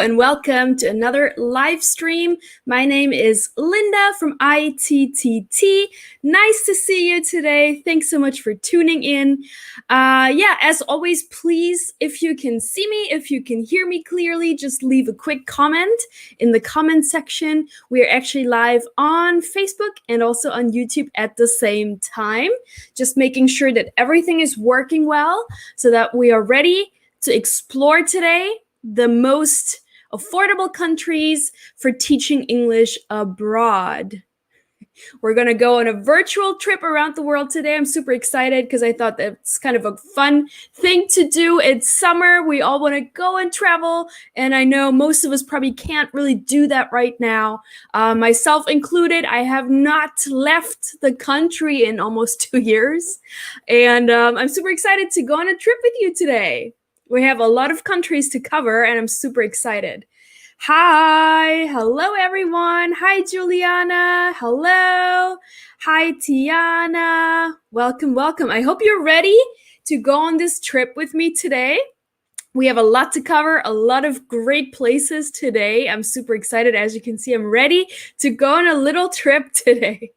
and welcome to another live stream. My name is Linda from ITTT. Nice to see you today. Thanks so much for tuning in. As always, please, if you can see me, if you can hear me clearly, just leave a quick comment in the comment section. We are actually live on Facebook and also on YouTube at the same time. Just making sure that everything is working well so that we are ready to explore today the most affordable countries for teaching English abroad. We're going to go on a virtual trip around the world today. I'm super excited because I thought that's kind of a fun thing to do. It's summer. We all want to go and travel. And I know most of us probably can't really do that right now. Myself included, I have not left the country in almost 2 years. And I'm super excited to go on a trip with you today. We have a lot of countries to cover, and I'm super excited. Hi, hello everyone. Hi, Juliana. Hello. Hi, Tiana. Welcome, welcome. I hope you're ready to go on this trip with me today. We have a lot to cover, a lot of great places today. I'm super excited. As you can see, I'm ready to go on a little trip today.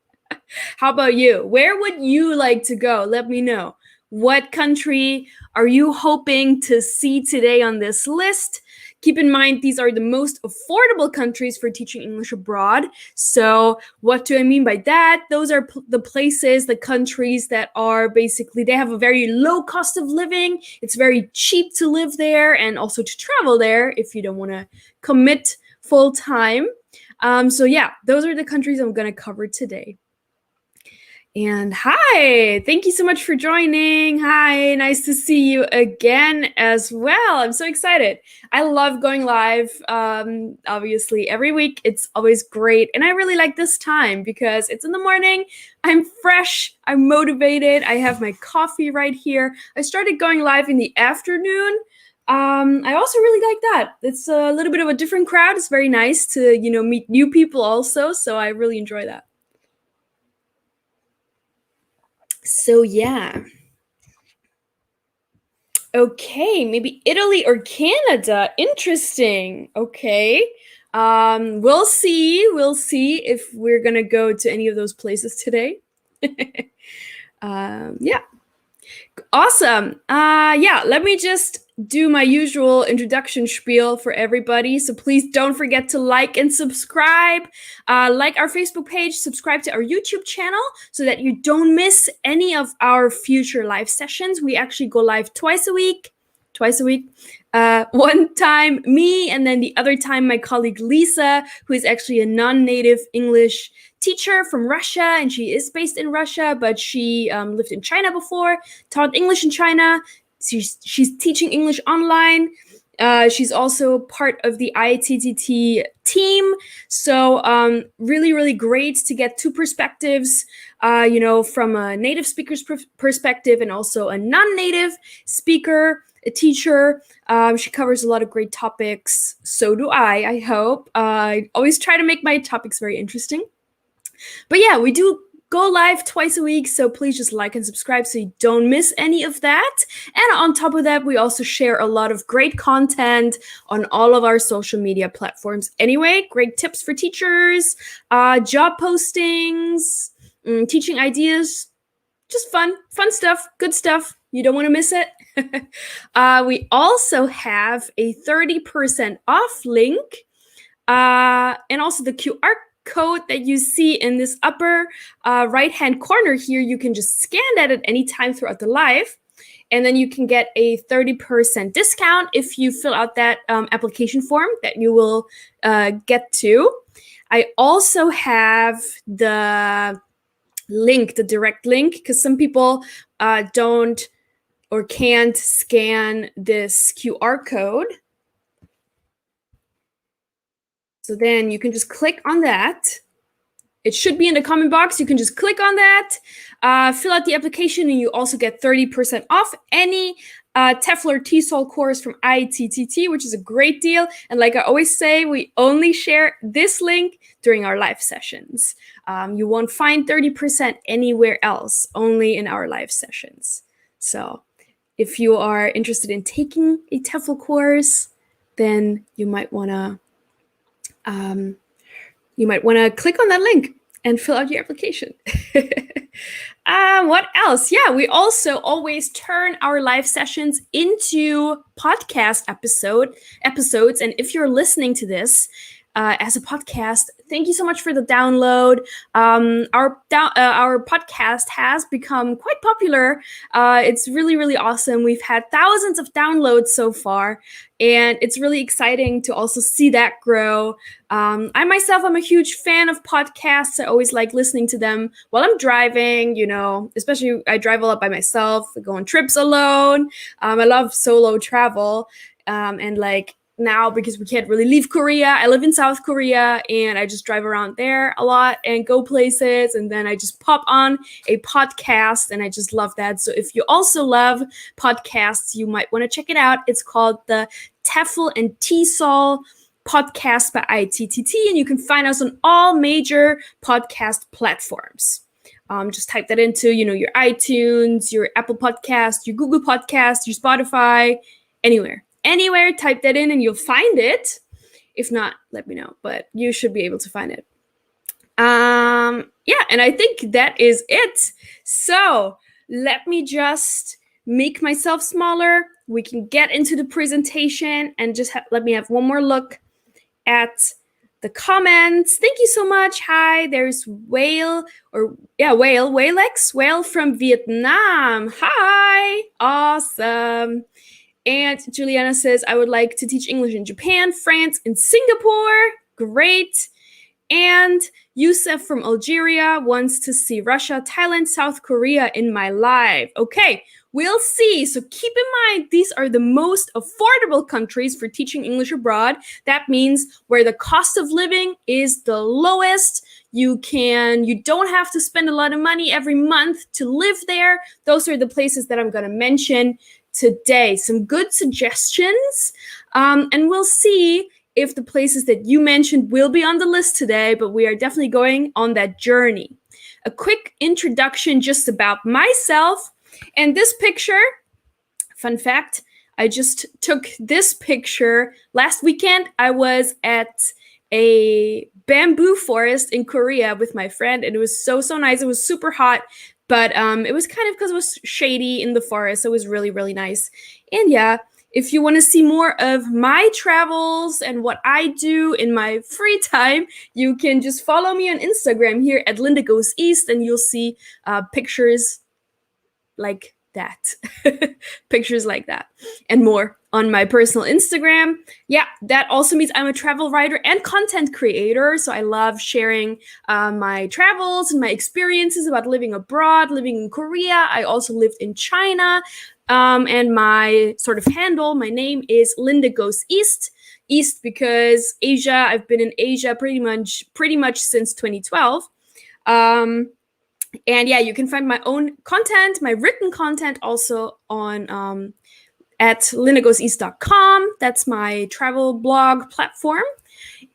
How about you? Where would you like to go? Let me know. What country are you hoping to see today on this list? Keep in mind, these are the most affordable countries for teaching English abroad. So what do I mean by that? Those are the places, the countries that are basically, they have a very low cost of living. It's very cheap to live there and also to travel there if you don't want to commit full time. Those are the countries I'm going to cover today. And hi, thank you so much for joining. Hi, nice to see you again as well. I'm so excited. I love going live, obviously, every week. It's always great. And I really like this time because it's in the morning. I'm fresh. I'm motivated. I have my coffee right here. I started going live in the afternoon. I also really like that. It's a little bit of a different crowd. It's very nice to, meet new people also. So I really enjoy that. So yeah. Okay, maybe Italy or Canada. Interesting. Okay. We'll see. We'll see if we're gonna go to any of those places today. Yeah. Awesome. Let me just do my usual introduction spiel for everybody. So please don't forget to like and subscribe. Like our Facebook page, subscribe to our YouTube channel so that you don't miss any of our future live sessions. We actually go live twice a week. One time me, and then the other time my colleague Lisa, who is actually a non-native English teacher from Russia, and she is based in Russia, but she lived in China before, taught English in China. She's teaching English online. She's also part of the ITTT team. So really, really great to get two perspectives, from a native speaker's perspective and also a non-native speaker, a teacher. She covers a lot of great topics. So do I hope. I always try to make my topics very interesting. But yeah, we do go live twice a week, so please just like and subscribe so you don't miss any of that. And on top of that, we also share a lot of great content on all of our social media platforms. Anyway, great tips for teachers, job postings, teaching ideas, just fun stuff, good stuff. You don't want to miss it. We also have a 30% off link, and also the QR code that you see in this upper right-hand corner here. You can just scan that at any time throughout the live, and then you can get a 30% discount if you fill out that application form that you will get to. I also have the link, the direct link, because some people don't or can't scan this QR code. So then you can just click on that. It should be in the comment box. You can just click on that, fill out the application, and you also get 30% off any TEFL or TESOL course from ITTT, which is a great deal. And like I always say, we only share this link during our live sessions. You won't find 30% anywhere else, only in our live sessions. So if you are interested in taking a TEFL course, then you might want to click on that link and fill out your application. What else? Yeah, we also always turn our live sessions into podcast episodes. And if you're listening to this as a podcast, thank you so much for the download. Our podcast has become quite popular. It's really, really awesome. We've had thousands of downloads so far, and it's really exciting to also see that grow. I myself, I'm a huge fan of podcasts. I always like listening to them while I'm driving, especially I drive a lot by myself, I go on trips alone. I love solo travel. And like now, because we can't really leave Korea, I live in South Korea and I just drive around there a lot and go places. And then I just pop on a podcast and I just love that. So if you also love podcasts, you might want to check it out. It's called the TEFL and TESOL podcast by ITTT, and you can find us on all major podcast platforms. Just type that into, your iTunes, your Apple Podcast, your Google Podcast, your Spotify, anywhere, type that in and you'll find it. If not, let me know, but you should be able to find it. Yeah, and I think that is it. So let me just make myself smaller. We can get into the presentation and just let me have one more look at the comments. Thank you so much. Hi, there's Whale from Vietnam. Hi, awesome. And Juliana says, I would like to teach English in Japan, France, and Singapore. Great. And Youssef from Algeria wants to see Russia, Thailand, South Korea in my life. Okay, we'll see. So keep in mind, these are the most affordable countries for teaching English abroad. That means where the cost of living is the lowest. You don't have to spend a lot of money every month to live there. Those are the places that I'm going to mention today. Some good suggestions. And we'll see if the places that you mentioned will be on the list today, but we are definitely going on that journey. A quick introduction just about myself. And this picture, fun fact, I just took this picture last weekend. I was at a bamboo forest in Korea with my friend, and it was so nice. It was super hot, but it was kind of because it was shady in the forest. So it was really, really nice. And yeah, if you want to see more of my travels and what I do in my free time, you can just follow me on Instagram here at Linda Goes East, and you'll see pictures like that. Pictures like that and more on my personal Instagram. Yeah, that also means I'm a travel writer and content creator. So I love sharing my travels and my experiences about living abroad, living in Korea. I also lived in China. And my sort of handle, my name is Linda Goes East. East because Asia, I've been in Asia pretty much since 2012. And yeah, you can find my own content, my written content also on at lindagoeseast.com. That's my travel blog platform.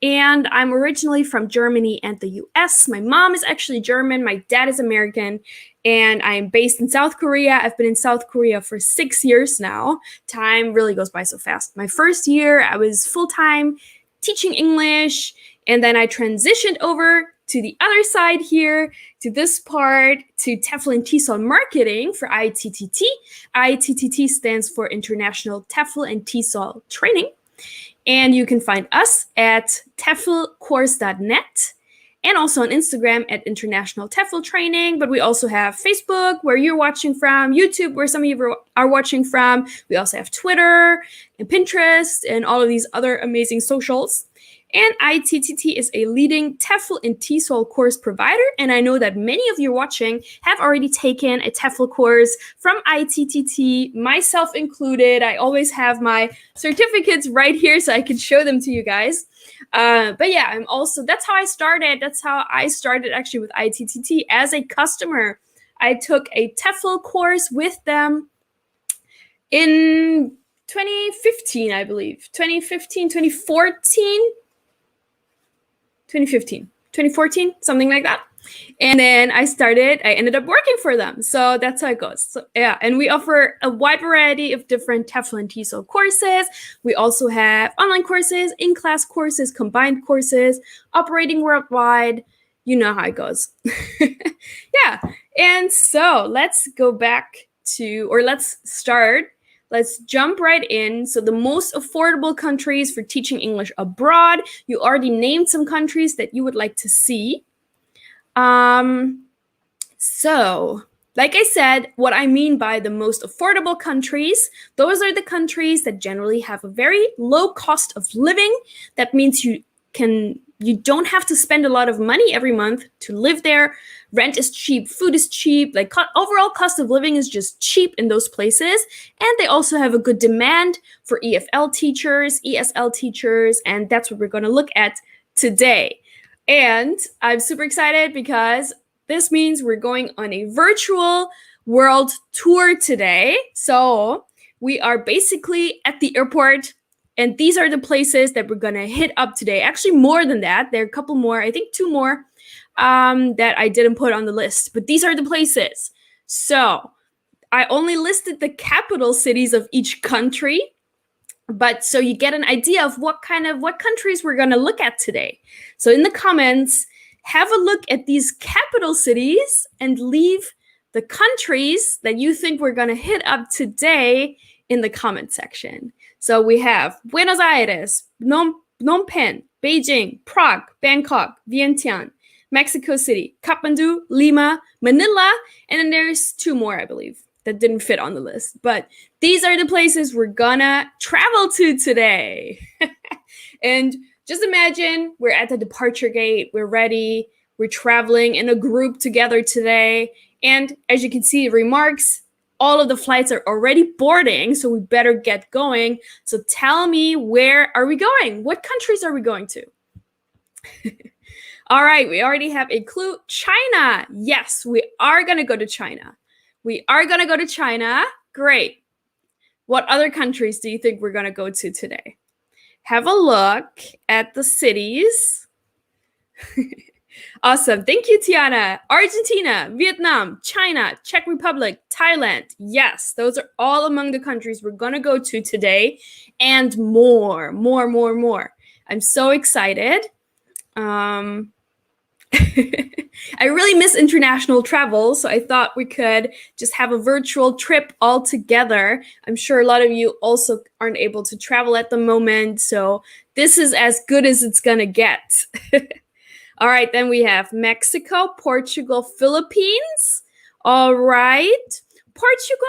And I'm originally from Germany and the US. My mom is actually German. My dad is American. And I'm based in South Korea. I've been in South Korea for 6 years now. Time really goes by so fast. My first year, I was full-time teaching English. And then I transitioned over to the other side here, to this part, to TEFL and TESOL marketing for ITTT. ITTT stands for International TEFL and TESOL Training. And you can find us at teflcourse.net and also on Instagram at International TEFL Training. But we also have Facebook, where you're watching from, YouTube, where some of you are watching from. We also have Twitter and Pinterest and all of these other amazing socials. And ITTT is a leading TEFL and TESOL course provider. And I know that many of you watching have already taken a TEFL course from ITTT, myself included. I always have my certificates right here so I can show them to you guys. But yeah, that's how I started. That's how I started actually with ITTT as a customer. I took a TEFL course with them in 2015, I believe. 2014, something like that. And then I ended up working for them. So that's how it goes. So, yeah, and we offer a wide variety of different TEFL and TESOL courses. We also have online courses, in-class courses, combined courses, operating worldwide. You know how it goes. Yeah, and so let's Let's jump right in. So the most affordable countries for teaching English abroad. You already named some countries that you would like to see. So, like I said, what I mean by the most affordable countries, those are the countries that generally have a very low cost of living. That means you don't have to spend a lot of money every month to live there. Rent is cheap, food is cheap, like overall cost of living is just cheap in those places. And they also have a good demand for EFL teachers, ESL teachers, and that's what we're going to look at today. And I'm super excited because this means we're going on a virtual world tour today. So we are basically at the airport, and these are the places that we're going to hit up today. Actually, more than that. There are a couple more, I think 2 more that I didn't put on the list. But these are the places. So I only listed the capital cities of each country. But so you get an idea of what countries we're going to look at today. So in the comments, have a look at these capital cities and leave the countries that you think we're going to hit up today in the comment section. So we have Buenos Aires, Phnom Penh, Beijing, Prague, Bangkok, Vientiane, Mexico City, Kathmandu, Lima, Manila, and then there's 2 more, I believe, that didn't fit on the list. But these are the places we're gonna travel to today. And just imagine we're at the departure gate, we're ready, we're traveling in a group together today. And as you can see, remarks, all of the flights are already boarding, so we better get going. So tell me, where are we going? What countries are we going to? All right, we already have a clue. China. Yes, we are going to go to China. We are going to go to China. Great. What other countries do you think we're going to go to today? Have a look at the cities. Awesome. Thank you, Tiana. Argentina, Vietnam, China, Czech Republic, Thailand. Yes, those are all among the countries we're going to go to today, and more. I'm so excited. I really miss international travel, so I thought we could just have a virtual trip all together. I'm sure a lot of you also aren't able to travel at the moment, so this is as good as it's gonna get. All right, then we have Mexico, Portugal, Philippines. All right. Portugal?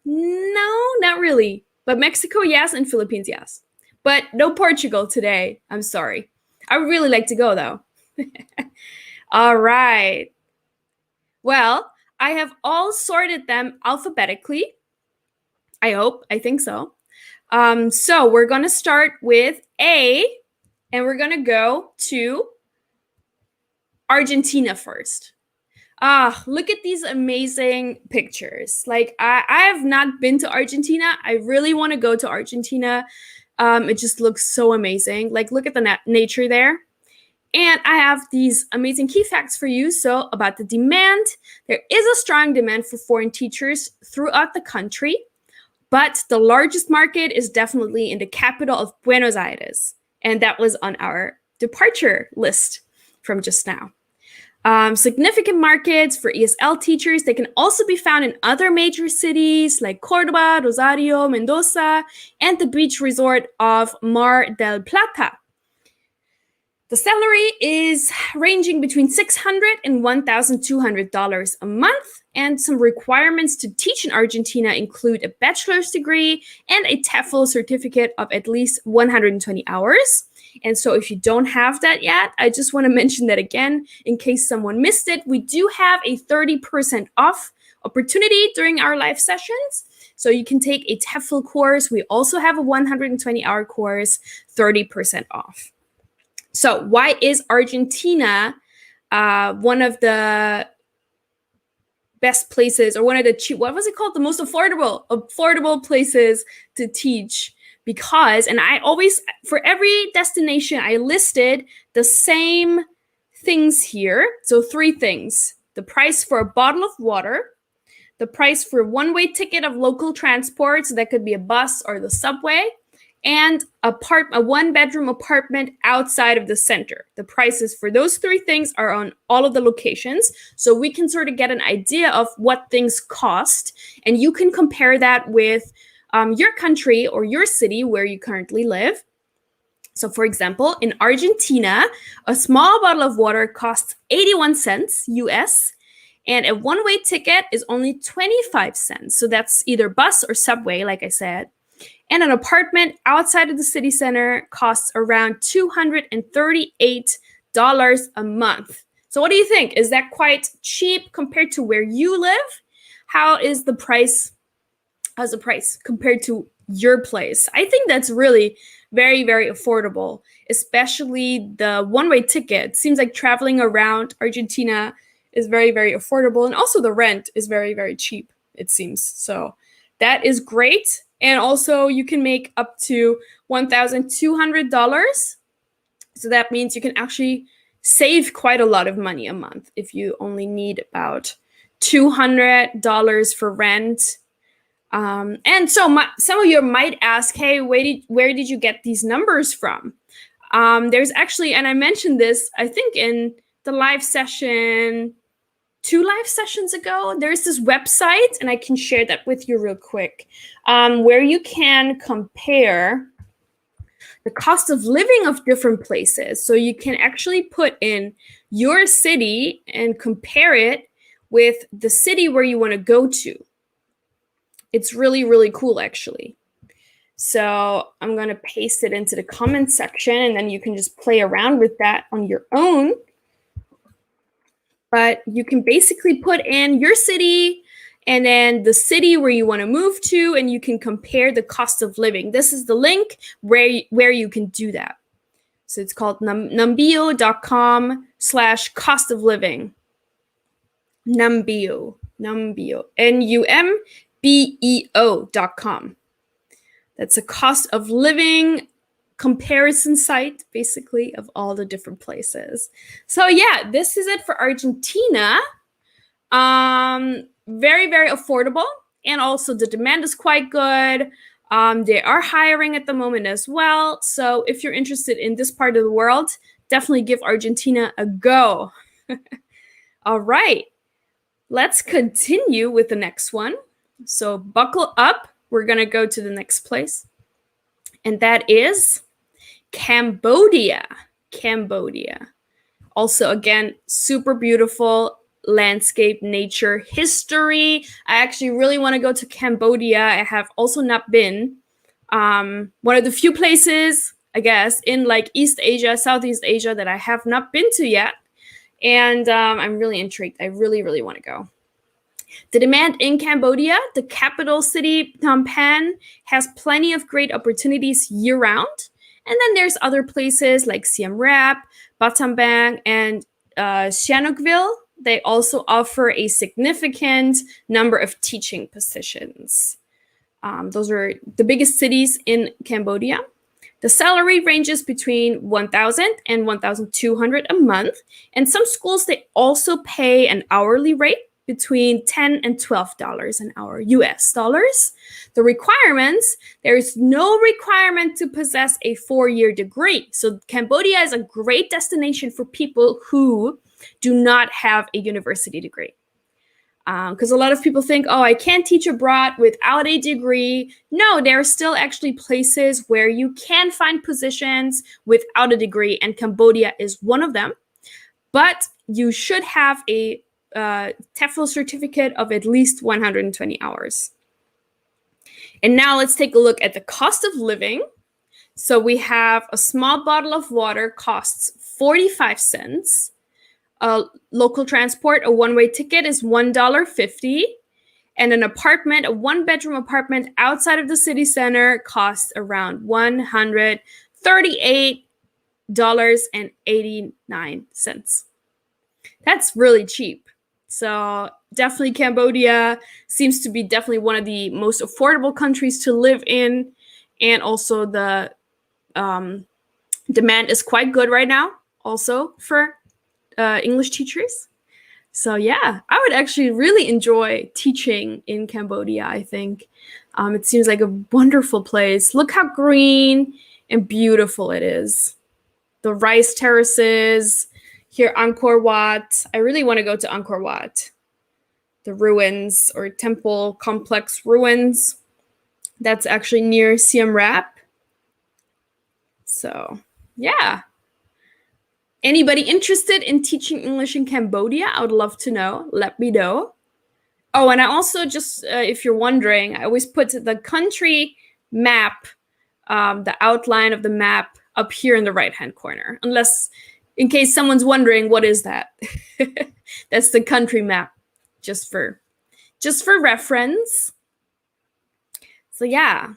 No, not really. But Mexico, yes, and Philippines, yes. But no Portugal today. I'm sorry. I would really like to go, though. All right. Well, I have all sorted them alphabetically. I think so. So we're going to start with A, and we're going to go to Argentina first. Look at these amazing pictures. Like, I have not been to Argentina. I really want to go to Argentina. It just looks so amazing. Like, look at the nature there. And I have these amazing key facts for you. So about the demand, there is a strong demand for foreign teachers throughout the country, but the largest market is definitely in the capital of Buenos Aires. And that was on our departure list from just now. Significant markets for ESL teachers. They can also be found in other major cities like Cordoba, Rosario, Mendoza, and the beach resort of Mar del Plata. The salary is ranging between $600 and $1,200 a month, and some requirements to teach in Argentina include a bachelor's degree and a TEFL certificate of at least 120 hours. And so if you don't have that yet, I just want to mention that again, in case someone missed it, we do have a 30% off opportunity during our live sessions. So you can take a TEFL course. We also have a 120-hour course, 30% off. So why is Argentina one of the best places, or one of the cheap, what was it called? The most affordable places to teach? Because, and I always, for every destination, I listed the same things here. So 3 things: the price for a bottle of water, the price for a one-way ticket of local transport, so that could be a bus or the subway, and a one-bedroom apartment outside of the center. The prices for those 3 things are on all of the locations, so we can sort of get an idea of what things cost, and you can compare that with your country or your city where you currently live. So for example, in Argentina, a small bottle of water costs 81 cents US, and a one-way ticket is only 25 cents. So that's either bus or subway, like I said. And an apartment outside of the city center costs around $238 a month. So what do you think? Is that quite cheap compared to where you live? How's the price compared to your place? I think that's really very, very affordable, especially the one-way ticket. Seems like traveling around Argentina is very, very affordable. And also the rent is very, very cheap, it seems. So that is great. And also you can make up to $1,200. So that means you can actually save quite a lot of money a month if you only need about $200 for rent. And so some of you might ask, hey, where did you get these numbers from? There's actually, and I mentioned this, I think in the live session, 2 live sessions ago, there's this website, and I can share that with you real quick, where you can compare the cost of living of different places. So you can actually put in your city and compare it with the city where you want to go to. It's really, really cool, actually. So I'm going to paste it into the comment section, and then you can just play around with that on your own. But you can basically put in your city and then the city where you want to move to, and you can compare the cost of living. This is the link where you can do that. So it's called numbeo.com/cost of living. Numbeo, numbeo.com. That's a cost of living comparison site, basically, of all the different places. So yeah, this is it for Argentina. Very, very affordable, and also the demand is quite good. They are hiring at the moment as well. So if you're interested in this part of the world, definitely give Argentina a go. All right, let's continue with the next one. So buckle up. We're going to go to the next place, and that is Cambodia. Cambodia. Also, again, super beautiful landscape, nature, history. I actually really want to go to Cambodia. I have also not been. One of the few places, I guess, in like East Asia, Southeast Asia that I have not been to yet. And I'm really intrigued. I really, really want to go. The demand in Cambodia, the capital city, Phnom Penh, has plenty of great opportunities year-round. And then there's other places like Siem Reap, Battambang, and Sihanoukville. They also offer a significant number of teaching positions. Those are the biggest cities in Cambodia. The salary ranges between $1,000 and $1,200 a month. And some schools, they also pay an hourly rate between $10 and $12 an hour, US dollars. The requirements, there is no requirement to possess a 4-year degree. So Cambodia is a great destination for people who do not have a university degree. Because a lot of people think, oh, I can't teach abroad without a degree. No, there are still actually places where you can find positions without a degree, and Cambodia is one of them. But you should have a TEFL certificate of at least 120 hours. And now let's take a look at the cost of living. So we have a small bottle of water costs 45 cents. Local transport, a one-way ticket is $1.50. And an apartment, a one-bedroom apartment outside of the city center costs around $138.89. That's really cheap. So definitely Cambodia seems to be definitely one of the most affordable countries to live in. And also the demand is quite good right now also for English teachers. So yeah, I would actually really enjoy teaching in Cambodia, I think. It seems like a wonderful place. Look how green and beautiful it is. The rice terraces, here Angkor Wat. I really want to go to Angkor Wat. The ruins or temple complex ruins. That's actually near Siem Reap. So yeah. Anybody interested in teaching English in Cambodia? I would love to know. Let me know. Oh, and I also just, if you're wondering, I always put the country map, the outline of the map up here in the right-hand corner. Unless, in case someone's wondering, what is that? That's the country map, just for reference. So yeah.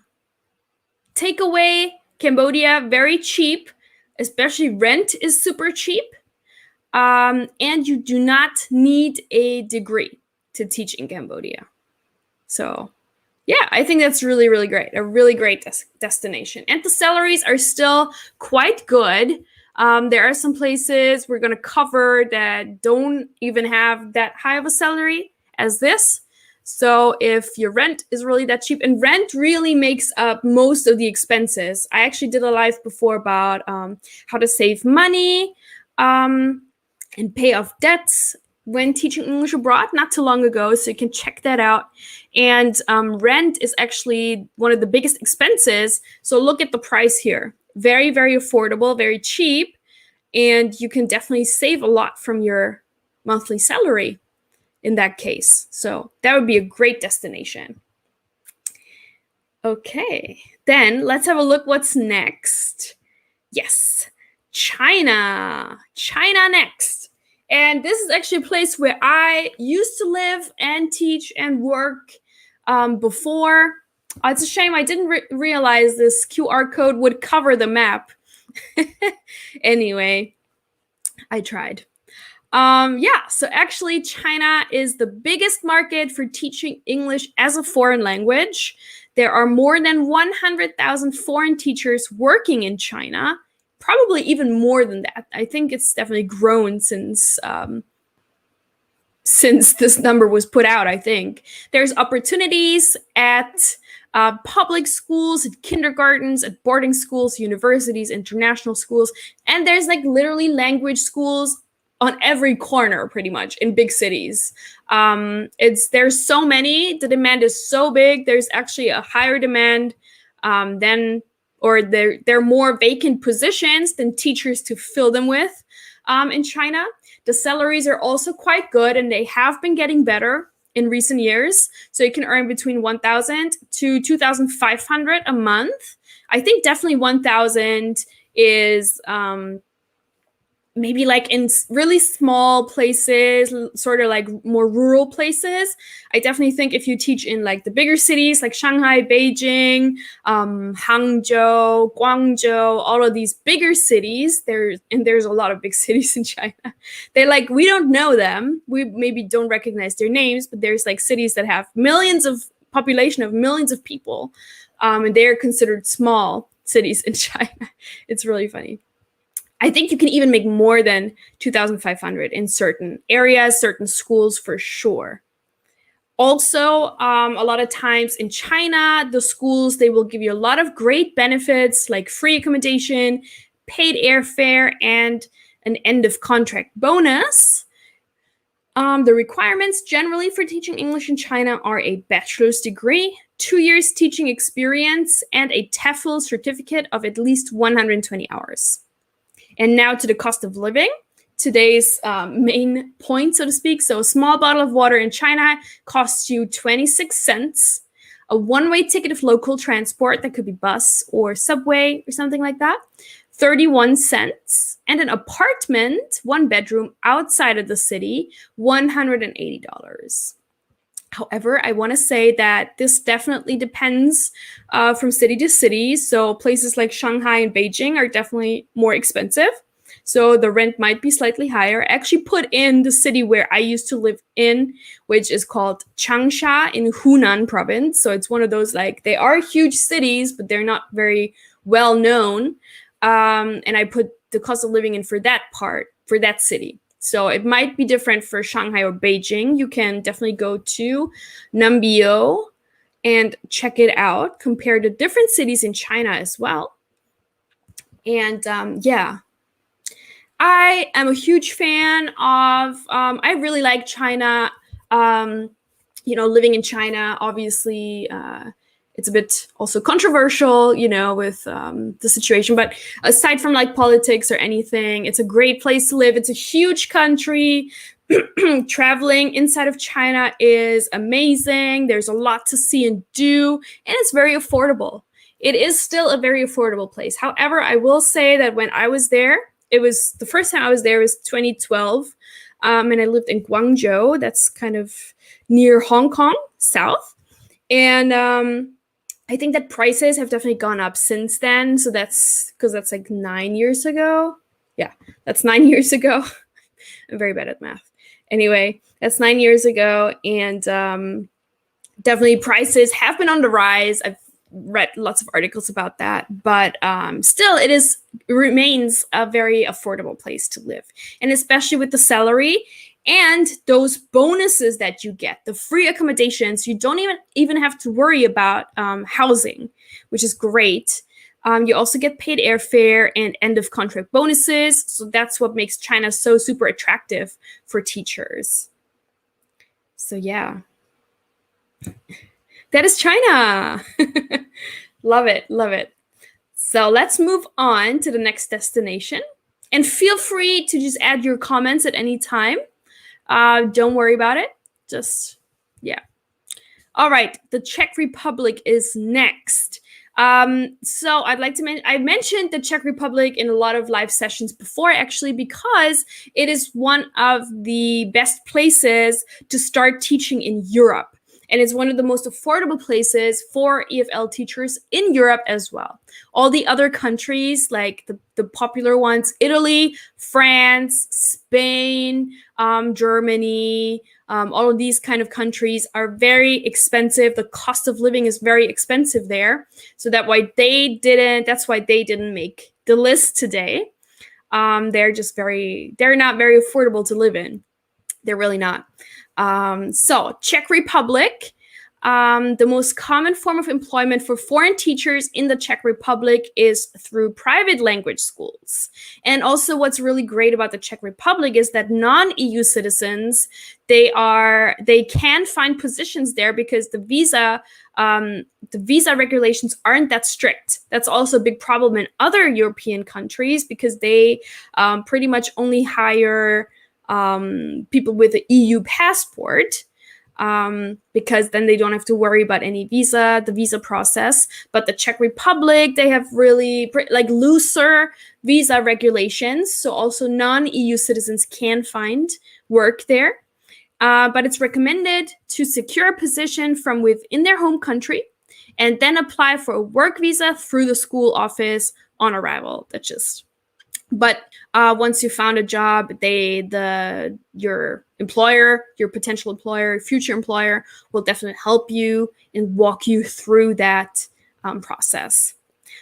Takeaway, Cambodia, very cheap. Especially rent is super cheap. And you do not need a degree to teach in Cambodia. So yeah, I think that's really, really great. A really great destination. And the salaries are still quite good. There are some places we're going to cover that don't even have that high of a salary as this. So if your rent is really that cheap, and rent really makes up most of the expenses. I actually did a live before about how to save money and pay off debts when teaching English abroad not too long ago, so you can check that out. And rent is actually one of the biggest expenses. So look at the price here. Very, very affordable, very cheap, and you can definitely save a lot from your monthly salary in that case. So that would be a great destination. Okay, then let's have a look what's next. Yes, China. China next. And this is actually a place where I used to live and teach and work before. It's a shame I didn't realize this QR code would cover the map. Anyway, I tried. Yeah, so actually China is the biggest market for teaching English as a foreign language. There are more than 100,000 foreign teachers working in China, probably even more than that. I think it's definitely grown since this number was put out, I think. There's opportunities at public schools, at kindergartens, at boarding schools, universities, international schools, and there's like literally language schools on every corner, pretty much, in big cities. There's so many. The demand is so big. There's actually a higher demand there are more vacant positions than teachers to fill them with in China. The salaries are also quite good, and they have been getting better in recent years. So you can earn between 1,000 to 2,500 a month. I think definitely 1,000 is maybe like in really small places, sort of like more rural places. I definitely think if you teach in like the bigger cities like Shanghai, Beijing, Hangzhou, Guangzhou, all of these bigger cities, there's a lot of big cities in China. We don't know them. We maybe don't recognize their names, but there's like cities that have population of millions of people. And they're considered small cities in China. It's really funny. I think you can even make more than 2,500 in certain areas, certain schools for sure. Also, a lot of times in China, the schools, they will give you a lot of great benefits like free accommodation, paid airfare, and an end of contract bonus. The requirements generally for teaching English in China are a bachelor's degree, 2 years teaching experience, and a TEFL certificate of at least 120 hours. And now to the cost of living, today's main point, so to speak. So a small bottle of water in China costs you 26 cents. A one-way ticket of local transport, that could be bus or subway or something like that, 31 cents. And an apartment, one bedroom outside of the city, $180. However, I want to say that this definitely depends from city to city. So places like Shanghai and Beijing are definitely more expensive. So the rent might be slightly higher. I actually put in the city where I used to live in, which is called Changsha in Hunan province. So it's one of those, they are huge cities, but they're not very well known. And I put the cost of living in for that city. So it might be different for Shanghai or Beijing. You can definitely go to Numbeo and check it out, compare the different cities in China as well. And yeah, I am a huge fan of, I really like China. Living in China, obviously, it's a bit also controversial, with the situation. But aside from like politics or anything, it's a great place to live. It's a huge country. Traveling inside of China is amazing. There's a lot to see and do, and it's very affordable. It is still a very affordable place. However, I will say that when I was there, it was the first time I was there was 2012, and I lived in Guangzhou. That's kind of near Hong Kong, south. And I think that prices have definitely gone up since then. So that's because that's like 9 years ago. Yeah, that's 9 years ago. I'm very bad at math. Anyway, that's 9 years ago. And definitely prices have been on the rise. I've read lots of articles about that. But still, it remains a very affordable place to live. And especially with the salary and those bonuses that you get, the free accommodations, you don't even have to worry about housing, which is great. You also get paid airfare and end of contract bonuses. So that's what makes China so super attractive for teachers. So yeah, that is China. Love it. Love it. So let's move on to the next destination. And feel free to just add your comments at any time. Don't worry about it. Yeah. All right. The Czech Republic is next. So I'd like to I mentioned the Czech Republic in a lot of live sessions before, actually, because it is one of the best places to start teaching in Europe. And it's one of the most affordable places for EFL teachers in Europe as well. All the other countries, like the popular ones, Italy, France, Spain, Germany, all of these kind of countries are very expensive. The cost of living is very expensive there. So that's why they didn't make the list today. They're not very affordable to live in. They're really not. So Czech Republic, the most common form of employment for foreign teachers in the Czech Republic is through private language schools. And also what's really great about the Czech Republic is that non-EU citizens, they can find positions there because the visa regulations aren't that strict. That's also a big problem in other European countries because they pretty much only hire people with an EU passport, because then they don't have to worry about the visa process. But the Czech Republic, they have really looser visa regulations. So also non-EU citizens can find work there. But it's recommended to secure a position from within their home country and then apply for a work visa through the school office on arrival. But once you found a job, your potential employer, future employer will definitely help you and walk you through that process.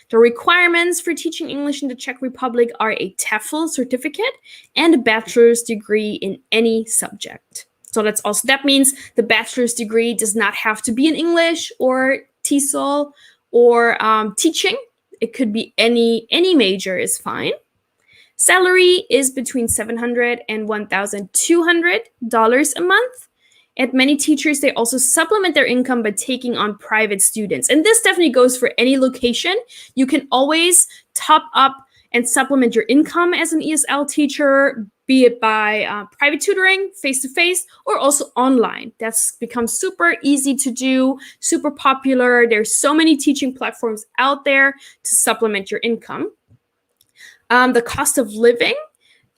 The requirements for teaching English in the Czech Republic are a TEFL certificate and a bachelor's degree in any subject. So that means the bachelor's degree does not have to be in English or TESOL or teaching. It could be any major is fine. Salary is between $700 and $1,200 a month. And many teachers, they also supplement their income by taking on private students. And this definitely goes for any location. You can always top up and supplement your income as an ESL teacher, be it by private tutoring, face-to-face, or also online. That's become super easy to do, super popular. There's so many teaching platforms out there to supplement your income. The cost of living,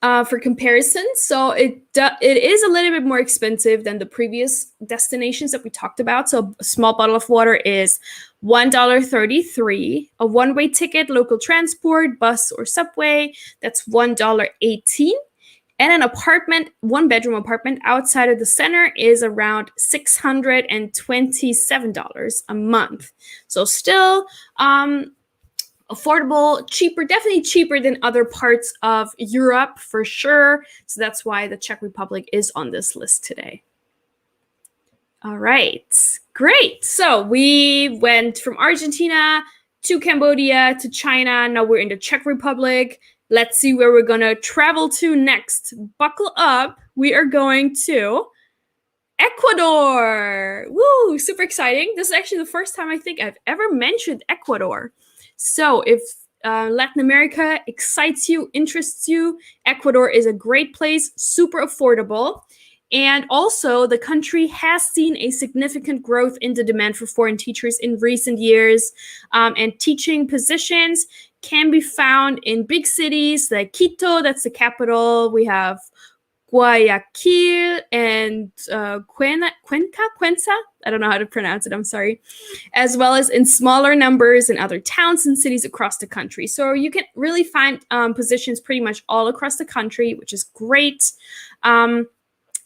for comparison, so it is a little bit more expensive than the previous destinations that we talked about. So a small bottle of water is $1.33. A one-way ticket, local transport, bus or subway, that's $1.18. And an apartment, one-bedroom apartment outside of the center is around $627 a month. So still affordable, cheaper, definitely cheaper than other parts of Europe for sure. So that's why the Czech Republic is on this list today. All right, great. So we went from Argentina to Cambodia to China. Now we're in the Czech Republic. Let's see where we're gonna travel to next. Buckle up. We are going to Ecuador. Woo, super exciting. This is actually the first time I think I've ever mentioned Ecuador. So if Latin America excites you, interests you, Ecuador is a great place, super affordable. And also, the country has seen a significant growth in the demand for foreign teachers in recent years. And teaching positions can be found in big cities like Quito, that's the capital. We have Guayaquil and Cuenca, I don't know how to pronounce it, I'm sorry, as well as in smaller numbers in other towns and cities across the country. So you can really find positions pretty much all across the country, which is great.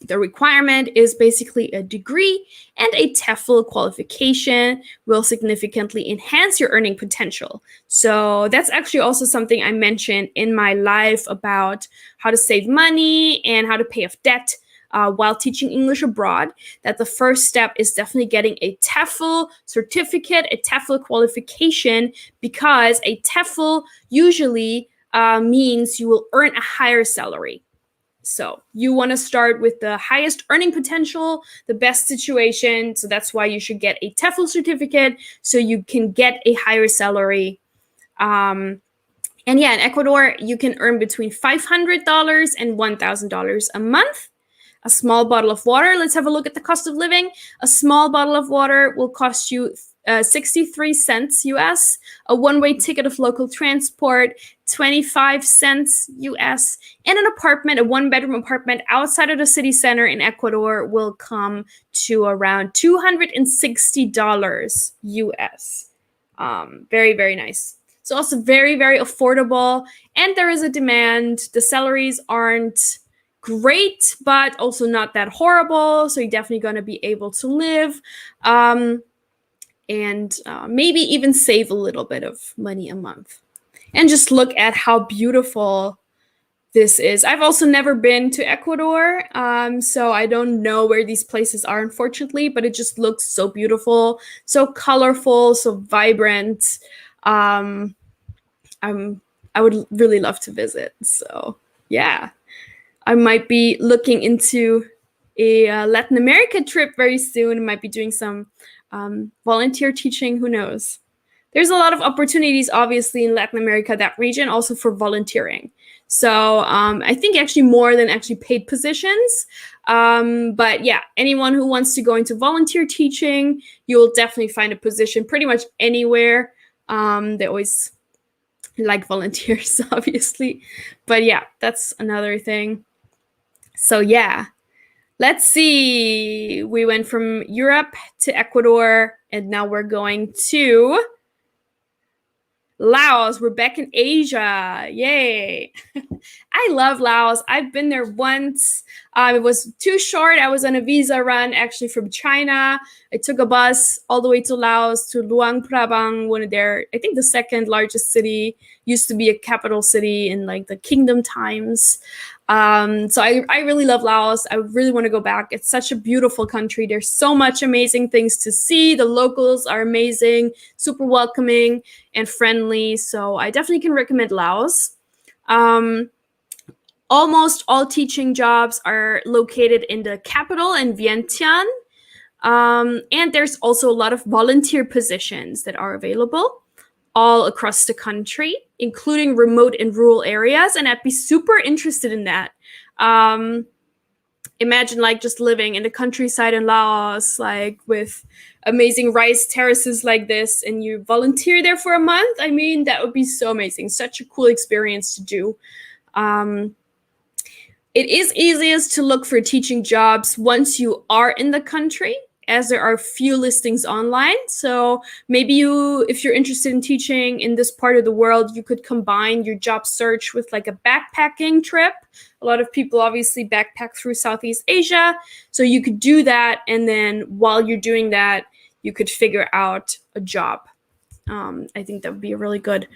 The requirement is basically a degree, and a TEFL qualification will significantly enhance your earning potential. So that's actually also something I mentioned in my live about how to save money and how to pay off debt while teaching English abroad, that the first step is definitely getting a TEFL certificate, a TEFL qualification, because a TEFL usually means you will earn a higher salary. So you want to start with the highest earning potential, the best situation. So that's why you should get a TEFL certificate so you can get a higher salary. And yeah, in Ecuador, you can earn between $500 and $1,000 a month. A small bottle of water, let's have a look at the cost of living. A small bottle of water will cost you 63 cents US, a one-way ticket of local transport, 25 cents US, and an apartment, a one-bedroom apartment outside of the city center in Ecuador will come to around $260 US. Very, very nice. It's also very, very affordable, and there is a demand. The salaries aren't great, but also not that horrible, so you're definitely going to be able to live. And maybe even save a little bit of money a month. And just look at how beautiful this is. I've also never been to Ecuador, so I don't know where these places are, unfortunately, but it just looks so beautiful, so colorful, so vibrant. I would really love to visit. So yeah, I might be looking into a Latin America trip very soon. I might be doing some volunteer teaching, who knows. There's a lot of opportunities, obviously, in Latin America, that region, also for volunteering. So I think actually more than actually paid positions. But yeah, anyone who wants to go into volunteer teaching, you will definitely find a position pretty much anywhere. They always like volunteers, obviously. But yeah, that's another thing. So yeah. Let's see. We went from Europe to Ecuador, and now we're going to Laos. We're back in Asia. Yay. I love Laos. I've been there once. It was too short. I was on a visa run actually from China. I took a bus all the way to Laos, to Luang Prabang, one of their, I think the second largest city, used to be a capital city in like the kingdom times. So I really love Laos. I really want to go back. It's such a beautiful country. There's so much amazing things to see. The locals are amazing, super welcoming and friendly. So I definitely can recommend Laos. Almost all teaching jobs are located in the capital in Vientiane. And there's also a lot of volunteer positions that are available all across the country, including remote and rural areas. And I'd be super interested in that. Imagine like just living in the countryside in Laos, like with amazing rice terraces like this, and you volunteer there for a month. I mean, that would be so amazing. Such a cool experience to do. It is easiest to look for teaching jobs once you are in the country, as there are few listings online. So maybe if you're interested in teaching in this part of the world, you could combine your job search with like a backpacking trip. A lot of people obviously backpack through Southeast Asia. So you could do that. And then while you're doing that, you could figure out a job. I think that would be a really good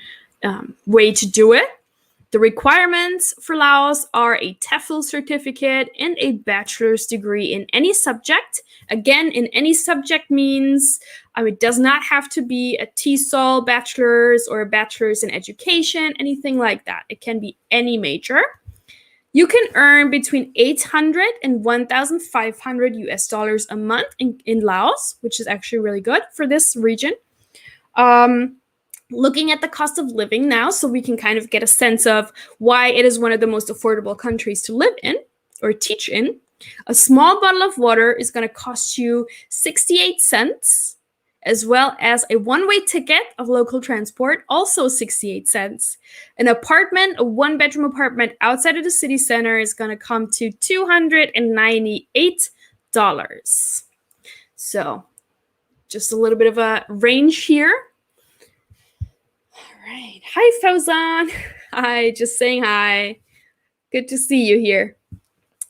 way to do it. The requirements for Laos are a TEFL certificate and a bachelor's degree in any subject. Again, in any subject means it does not have to be a TESOL bachelor's or a bachelor's in education, anything like that. It can be any major. You can earn between 800 and 1,500 US dollars a month in Laos, which is actually really good for this region. Looking at the cost of living now, so we can kind of get a sense of why it is one of the most affordable countries to live in or teach in. A small bottle of water is going to cost you 68 cents, as well as a one-way ticket of local transport, also 68 cents. An apartment, a one-bedroom apartment outside of the city center is going to come to $298. So just a little bit of a range here. Right. Hi, Fauzan. Hi, just saying hi. Good to see you here.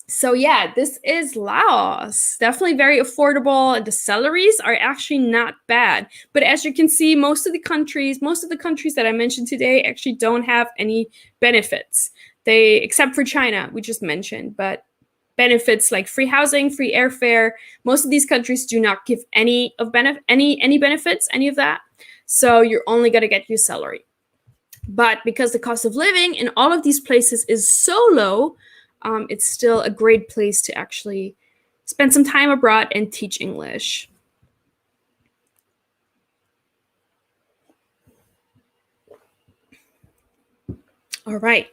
So yeah, this is Laos. Definitely very affordable. The salaries are actually not bad. But as you can see, most of the countries that I mentioned today actually don't have any benefits. Except for China, we just mentioned, but benefits like free housing, free airfare, most of these countries do not give any benefits, any of that. So you're only going to get your salary. But because the cost of living in all of these places is so low, it's still a great place to actually spend some time abroad and teach English. All right.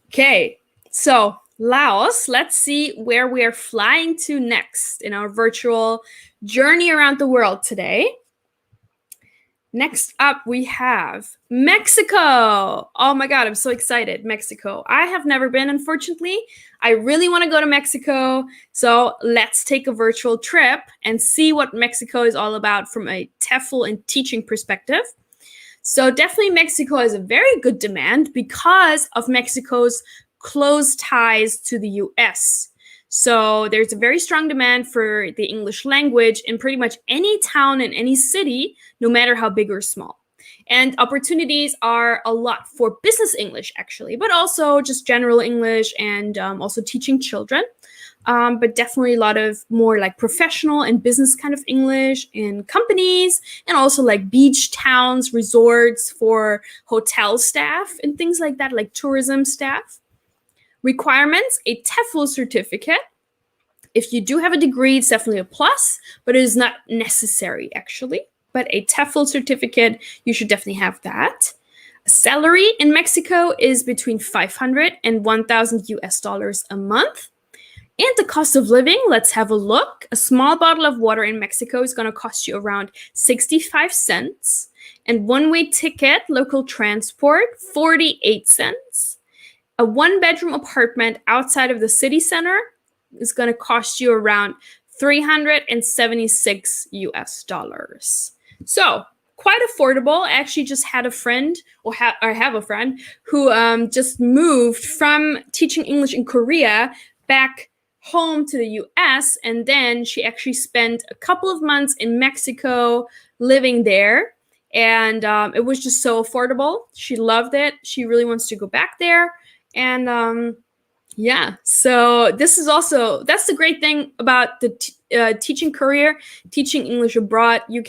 Okay. So Laos, let's see where we are flying to next in our virtual journey around the world today. Next up, we have Mexico. Oh my God, I'm so excited. Mexico. I have never been, unfortunately. I really want to go to Mexico. So let's take a virtual trip and see what Mexico is all about from a TEFL and teaching perspective. So definitely Mexico has a very good demand because of Mexico's close ties to the US. So there's a very strong demand for the English language in pretty much any town and any city, no matter how big or small. And opportunities are a lot for business English, actually, but also just general English and also teaching children. But definitely a lot of more like professional and business kind of English in companies, and also like beach towns, resorts for hotel staff and things like that, like tourism staff. Requirements, a TEFL certificate. If you do have a degree, it's definitely a plus, but it is not necessary actually. But a TEFL certificate, you should definitely have that. A salary in Mexico is between 500 and 1,000 US dollars a month. And the cost of living, let's have a look. A small bottle of water in Mexico is going to cost you around 65 cents. And one-way ticket, local transport, 48 cents. A one-bedroom apartment outside of the city center is going to cost you around 376 US dollars. So quite affordable. I actually just had a friend, or have a friend, who just moved from teaching English in Korea back home to the US, and then she actually spent a couple of months in Mexico living there, and it was just so affordable. She loved it. She really wants to go back there. And yeah, so that's the great thing about the teaching career, teaching English abroad. You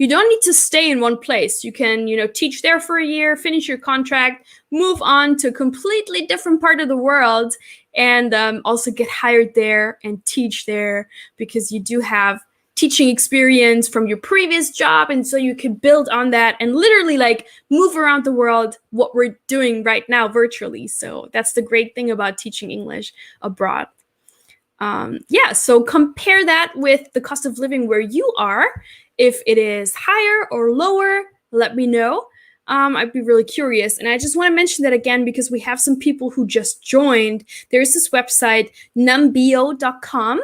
don't need to stay in one place. You can, teach there for a year, finish your contract, move on to a completely different part of the world, and also get hired there and teach there, because you do have teaching experience from your previous job, and so you can build on that and literally like move around the world, what we're doing right now virtually. So that's the great thing about teaching English abroad. So compare that with the cost of living where you are. If it is higher or lower, let me know. I'd be really curious. And I just want to mention that again, because we have some people who just joined. There's this website, numbeo.com,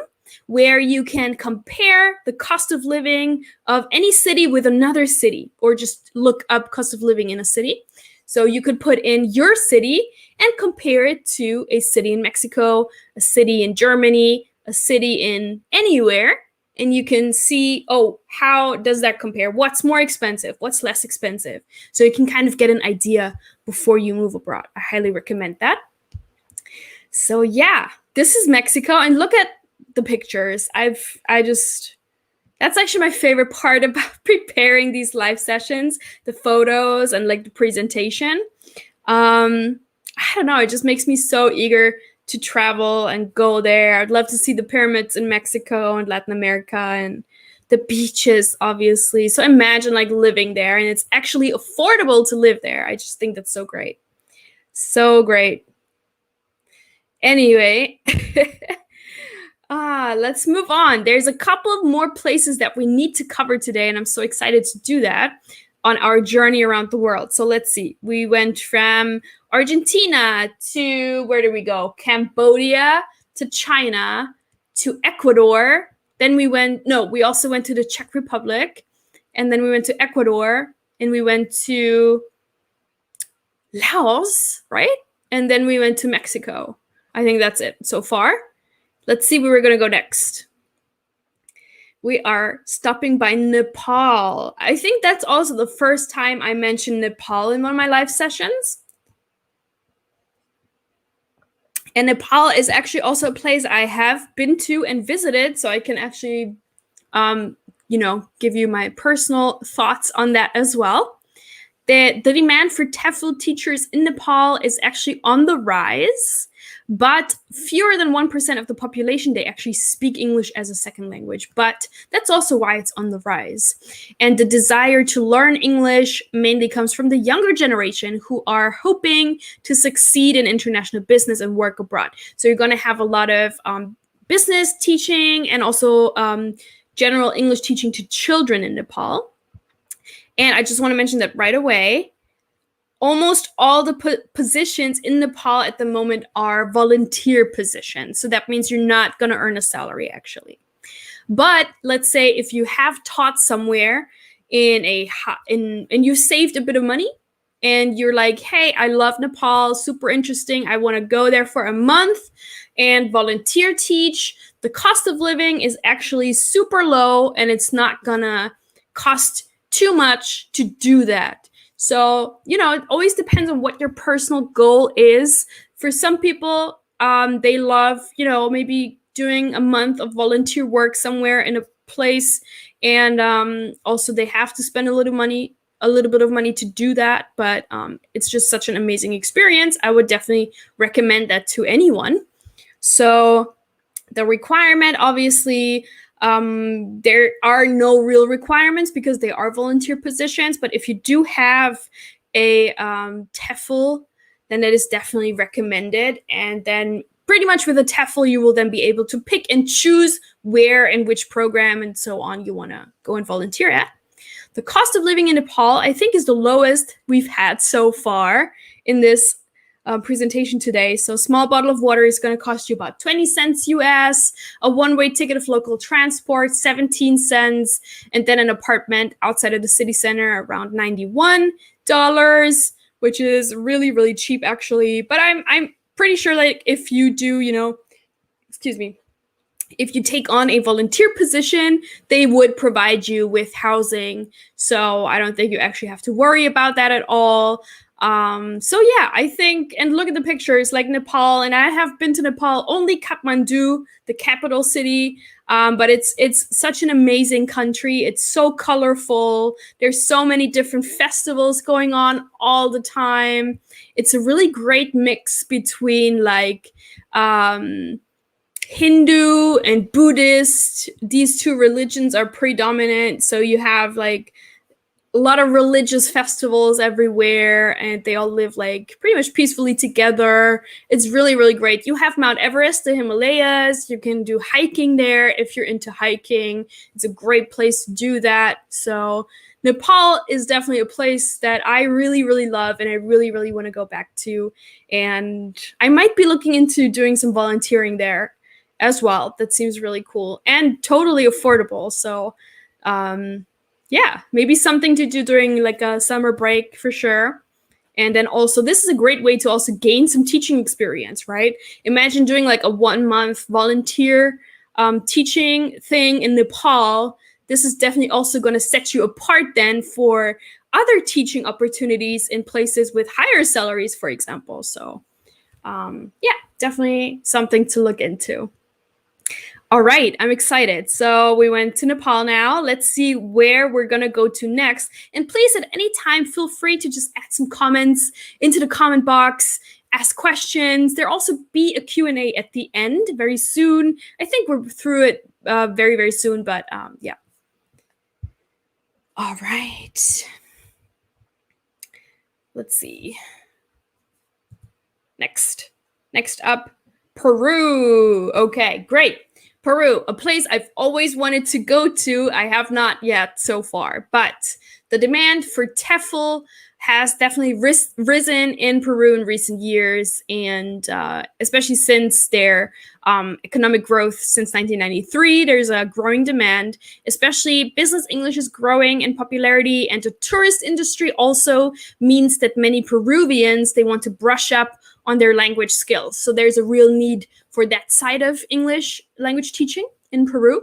where you can compare the cost of living of any city with another city, or just look up cost of living in a city. So you could put in your city and compare it to a city in Mexico, a city in Germany, a city in anywhere, and you can see, oh, how does that compare? What's more expensive? What's less expensive? So you can kind of get an idea before you move abroad. I highly recommend that. So yeah, this is Mexico, and look at the pictures. That's actually my favorite part about preparing these live sessions, the photos and like the presentation. I don't know, it just makes me so eager to travel and go there. I'd love to see the pyramids in Mexico and Latin America and the beaches, obviously. So imagine like living there, and it's actually affordable to live there. I just think that's so great. So great. Anyway, let's move on. There's a couple of more places that we need to cover today, and I'm so excited to do that on our journey around the world. So let's see. We went from Argentina to, where did we go? Cambodia, to China, to Ecuador. Then we also went to the Czech Republic, and then we went to Ecuador, and we went to Laos, right? And then we went to Mexico. I think that's it so far. Let's see where we're going to go next. We are stopping by Nepal. I think that's also the first time I mentioned Nepal in one of my live sessions. And Nepal is actually also a place I have been to and visited, so I can actually, give you my personal thoughts on that as well. The demand for TEFL teachers in Nepal is actually on the rise, but fewer than 1% of the population, they actually speak English as a second language. But that's also why it's on the rise. And the desire to learn English mainly comes from the younger generation who are hoping to succeed in international business and work abroad. So you're going to have a lot of business teaching and also general English teaching to children in Nepal. And I just want to mention that right away, almost all the positions in Nepal at the moment are volunteer positions. So that means you're not going to earn a salary, actually. But let's say if you have taught somewhere and you saved a bit of money, and you're like, hey, I love Nepal, super interesting. I want to go there for a month and volunteer teach. The cost of living is actually super low, and it's not going to cost too much to do that. So, it always depends on what your personal goal is. For some people, they love, maybe doing a month of volunteer work somewhere in a place. And also they have to spend a little bit of money to do that. But it's just such an amazing experience. I would definitely recommend that to anyone. So the requirement, obviously, there are no real requirements because they are volunteer positions. But if you do have a TEFL, then that is definitely recommended. And then pretty much with a TEFL, you will then be able to pick and choose where and which program and so on you want to go and volunteer at. The cost of living in Nepal, I think, is the lowest we've had so far in this presentation today. So a small bottle of water is going to cost you about 20 cents US, a one-way ticket of local transport, 17 cents, and then an apartment outside of the city center around $91, which is really, really cheap, actually. But I'm pretty sure, like, if you do, if you take on a volunteer position, they would provide you with housing. So I don't think you actually have to worry about that at all. So yeah, I think, and look at the pictures, like Nepal, and I have been to Nepal, only Kathmandu, the capital city, but it's such an amazing country. It's so colorful. There's so many different festivals going on all the time. It's a really great mix between like Hindu and Buddhist. These two religions are predominant, so you have like a lot of religious festivals everywhere, and they all live like pretty much peacefully together. It's really, really great. You have Mount Everest, the Himalayas. You can do hiking there if you're into hiking. It's a great place to do that. So Nepal is definitely a place that I really, really love, and I really, really want to go back to. And I might be looking into doing some volunteering there as well. That seems really cool and totally affordable. So yeah, maybe something to do during like a summer break for sure. And then also, this is a great way to also gain some teaching experience, right? Imagine doing like a 1 month volunteer teaching thing in Nepal, this is definitely also going to set you apart then for other teaching opportunities in places with higher salaries, for example. So yeah, definitely something to look into. All right, I'm excited. So we went to Nepal now. Let's see where we're going to go to next. And please, at any time, feel free to just add some comments into the comment box, ask questions. There'll also be a Q&A at the end very soon. I think we're through it very, very soon, but yeah. All right. Let's see. Next up, Peru. Okay, great. Peru, a place I've always wanted to go to. I have not yet so far, but the demand for TEFL has definitely risen in Peru in recent years, and especially since their economic growth since 1993, there's a growing demand, especially business English is growing in popularity, and the tourist industry also means that many Peruvians, they want to brush up on their language skills. So there's a real need for that side of English language teaching in Peru.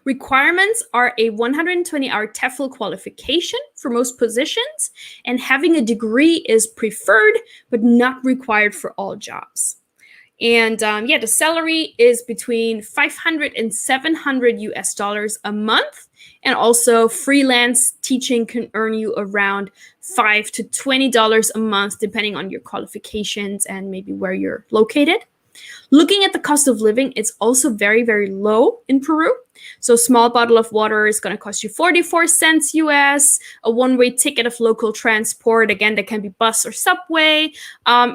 Requirements are a 120-hour TEFL qualification for most positions, and having a degree is preferred but not required for all jobs. And yeah, the salary is between $500 and $700 a month. And also freelance teaching can earn you around $5 to $20 a month, depending on your qualifications and maybe where you're located. Looking at the cost of living, it's also very, very low in Peru. So a small bottle of water is going to cost you 44 cents US. A one-way ticket of local transport, again, that can be bus or subway,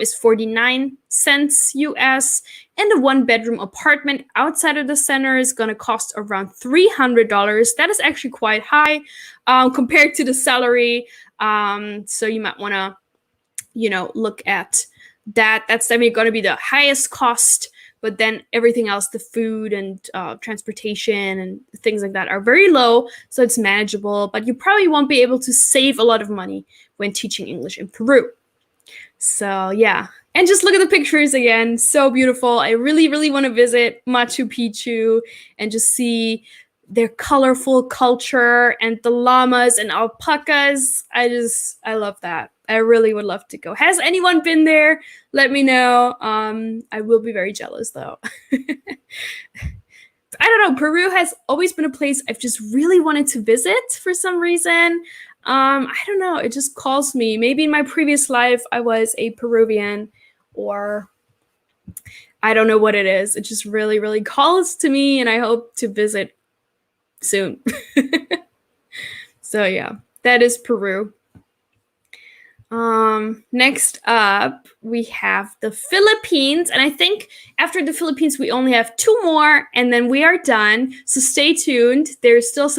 is 49 cents US. And a one-bedroom apartment outside of the center is going to cost around $300. That is actually quite high compared to the salary. So you might want to, look at that. That's definitely going to be the highest cost, but then everything else, the food and transportation and things like that, are very low, so it's manageable, but you probably won't be able to save a lot of money when teaching English in Peru. So yeah, and just look at the pictures again, so beautiful. I really, really want to visit Machu Picchu and just see their colorful culture and the llamas and alpacas. I love that. I really would love to go. Has anyone been there? Let me know. I will be very jealous though. I don't know. Peru has always been a place I've just really wanted to visit for some reason. I don't know. It just calls me. Maybe in my previous life I was a Peruvian, or I don't know what it is. It just really, really calls to me, and I hope to visit soon. So yeah, that is Peru. Next up, we have the Philippines. And I think after the Philippines, we only have two more and then we are done. So stay tuned. There's still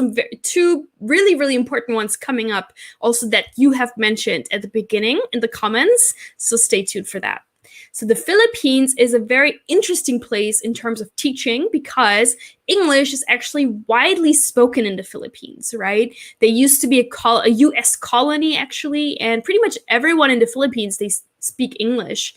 two really, really important ones coming up also that you have mentioned at the beginning in the comments. So stay tuned for that. So the Philippines is a very interesting place in terms of teaching because English is actually widely spoken in the Philippines, right? They used to be a U.S. colony, actually, and pretty much everyone in the Philippines, they speak English.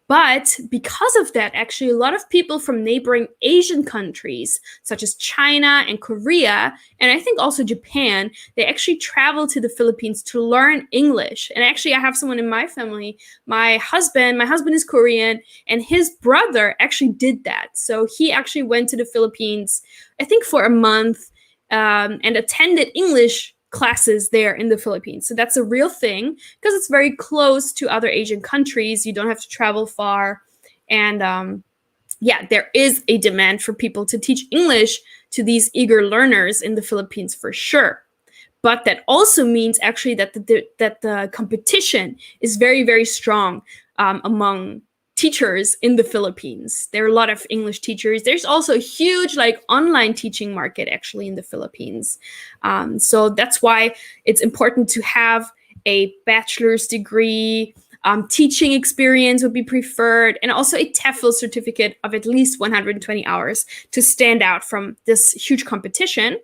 But because of that, actually, a lot of people from neighboring Asian countries, such as China and Korea, and I think also Japan, they actually travel to the Philippines to learn English. And actually, I have someone in my family, my husband is Korean, and his brother actually did that. So he actually went to the Philippines, I think for a month, and attended English classes there in the Philippines. So that's a real thing because it's very close to other Asian countries. You don't have to travel far. And yeah, there is a demand for people to teach English to these eager learners in the Philippines for sure. But that also means actually that the competition is very, very strong among teachers in the Philippines. There are a lot of English teachers. There's also a huge online teaching market actually in the Philippines. So that's why it's important to have a bachelor's degree. Teaching experience would be preferred, and also a TEFL certificate of at least 120 hours to stand out from this huge competition.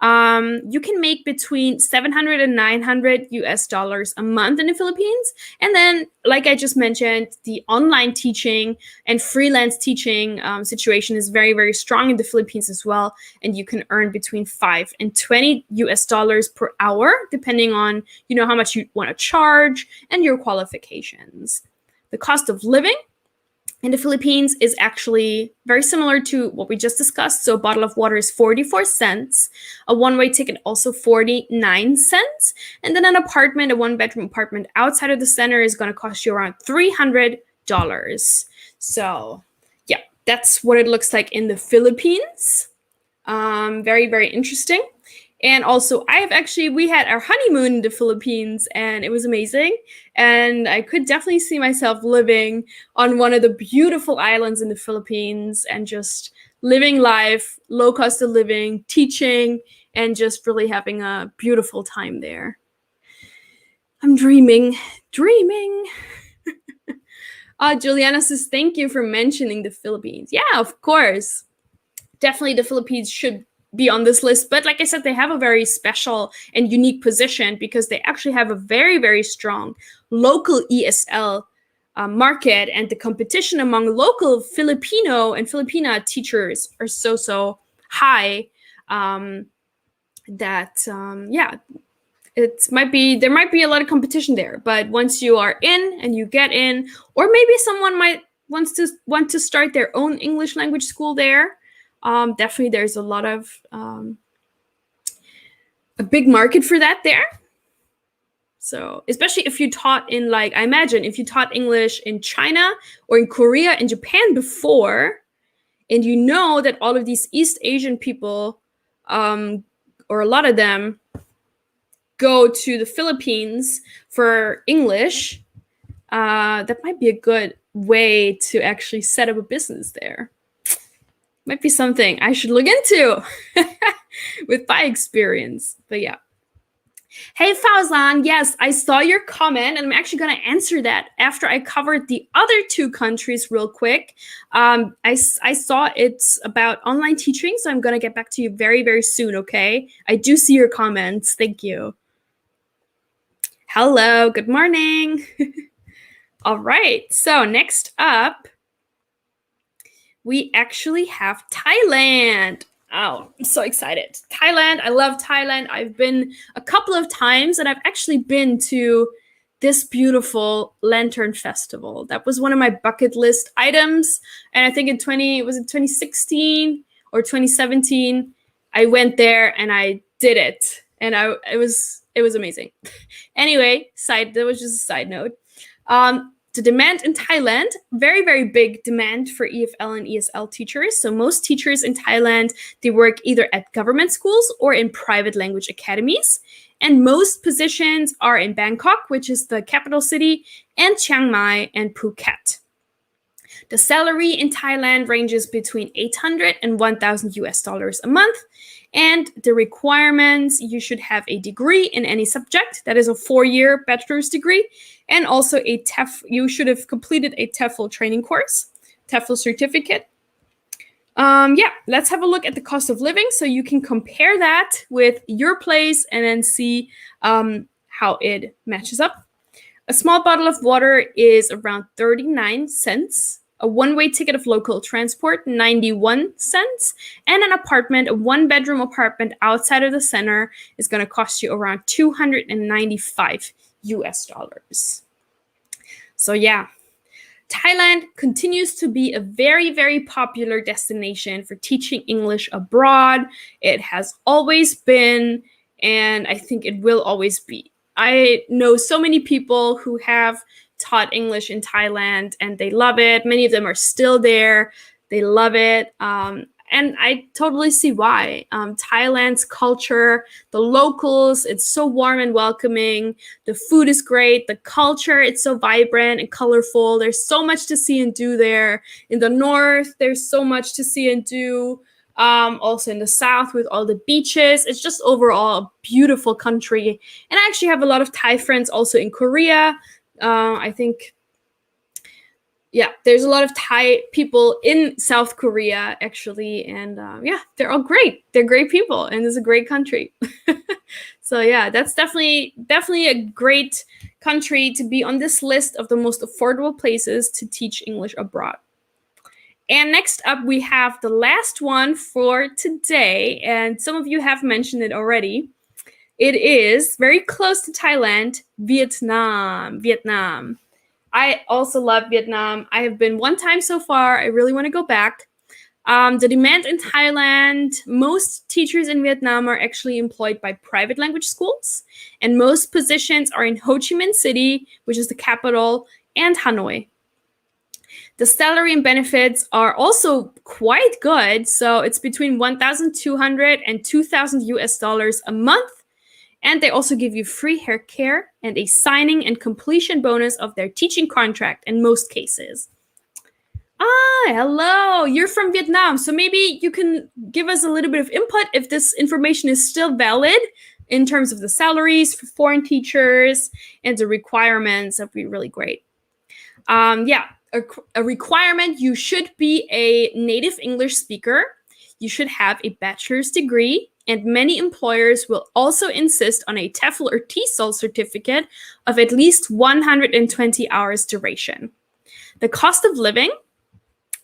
You can make between 700 and 900 US dollars a month in the Philippines. And then, like I just mentioned, the online teaching and freelance teaching situation is very, very strong in the Philippines as well. And you can earn between 5 and 20 US dollars per hour, depending on, how much you want to charge and your qualifications. The cost of living in the Philippines is actually very similar to what we just discussed. So a bottle of water is 44 cents, a one-way ticket also 49 cents, and then a one-bedroom apartment outside of the center is going to cost you around $300. So yeah, that's what it looks like in the Philippines. Very, very interesting. And also, we had our honeymoon in the Philippines, and it was amazing. And I could definitely see myself living on one of the beautiful islands in the Philippines and just living life, low cost of living, teaching, and just really having a beautiful time there. I'm dreaming. Juliana says, thank you for mentioning the Philippines. Yeah, of course. Definitely the Philippines should be on this list. But like I said, they have a very special and unique position because they actually have a very, very strong local ESL market, and the competition among local Filipino and Filipina teachers are so high that there might be a lot of competition there. But once you are in and you get in, or maybe someone might want to start their own English language school there, definitely there's a lot of a big market for that there. So especially if you taught in, like, I imagine if you taught English in China or in Korea and Japan before, and you know that all of these East Asian people, or a lot of them, go to the Philippines for English, that might be a good way to actually set up a business there. Might be something I should look into with my experience. But yeah. Hey, Fauzan, yes, I saw your comment, and I'm actually going to answer that after I covered the other two countries real quick. I saw it's about online teaching, so I'm going to get back to you very, very soon, okay? I do see your comments. Thank you. Hello, good morning. All right, so next up, we actually have Thailand. Oh, I'm so excited. Thailand, I love Thailand. I've been a couple of times, and I've actually been to this beautiful Lantern Festival. That was one of my bucket list items. And I think in 2016 or 2017, I went there and I did it. And it was amazing. Anyway, that was just a side note. The demand in Thailand, very, very big demand for EFL and ESL teachers. So most teachers in Thailand, they work either at government schools or in private language academies. And most positions are in Bangkok, which is the capital city, and Chiang Mai and Phuket. The salary in Thailand ranges between 800 and 1,000 US dollars a month. And the requirements, you should have a degree in any subject. That is a 4-year bachelor's degree. And also a TEFL, you should have completed a TEFL training course, TEFL certificate. Let's have a look at the cost of living so you can compare that with your place and then see how it matches up. A small bottle of water is around 39 cents. A one-way ticket of local transport, 91 cents. And an apartment, a one-bedroom apartment outside of the center, is going to cost you around 295 US dollars. So yeah, Thailand continues to be a very, very popular destination for teaching English abroad. It has always been, and I think it will always be. I know so many people who have taught English in Thailand and they love it. Many of them are still there. They love it. And I totally see why. Thailand's culture, the locals, it's so warm and welcoming. The food is great. The culture, it's so vibrant and colorful. There's so much to see and do there. In the north, there's so much to see and do. Also in the south with all the beaches. It's just overall a beautiful country. And I actually have a lot of Thai friends also in Korea. I think Yeah, there's a lot of Thai people in South Korea, actually. And yeah, they're all great. They're great people, and it's a great country. So yeah, that's definitely a great country to be on this list of the most affordable places to teach English abroad. And next up, we have the last one for today, and some of you have mentioned it already. It is very close to Thailand, Vietnam. Vietnam. I also love Vietnam. I have been one time so far. I really want to go back. The demand in Thailand, most teachers in Vietnam are actually employed by private language schools, and most positions are in Ho Chi Minh City, which is the capital, and Hanoi. The salary and benefits are also quite good. So it's between 1,200 and 2,000 US dollars a month. And they also give you free hair care and a signing and completion bonus of their teaching contract in most cases. Ah, hello. You're from Vietnam. So maybe you can give us a little bit of input if this information is still valid in terms of the salaries for foreign teachers and the requirements. That'd be really great. Yeah, a requirement, you should be a native English speaker. You should have a bachelor's degree. And many employers will also insist on a TEFL or TESOL certificate of at least 120 hours duration. The cost of living,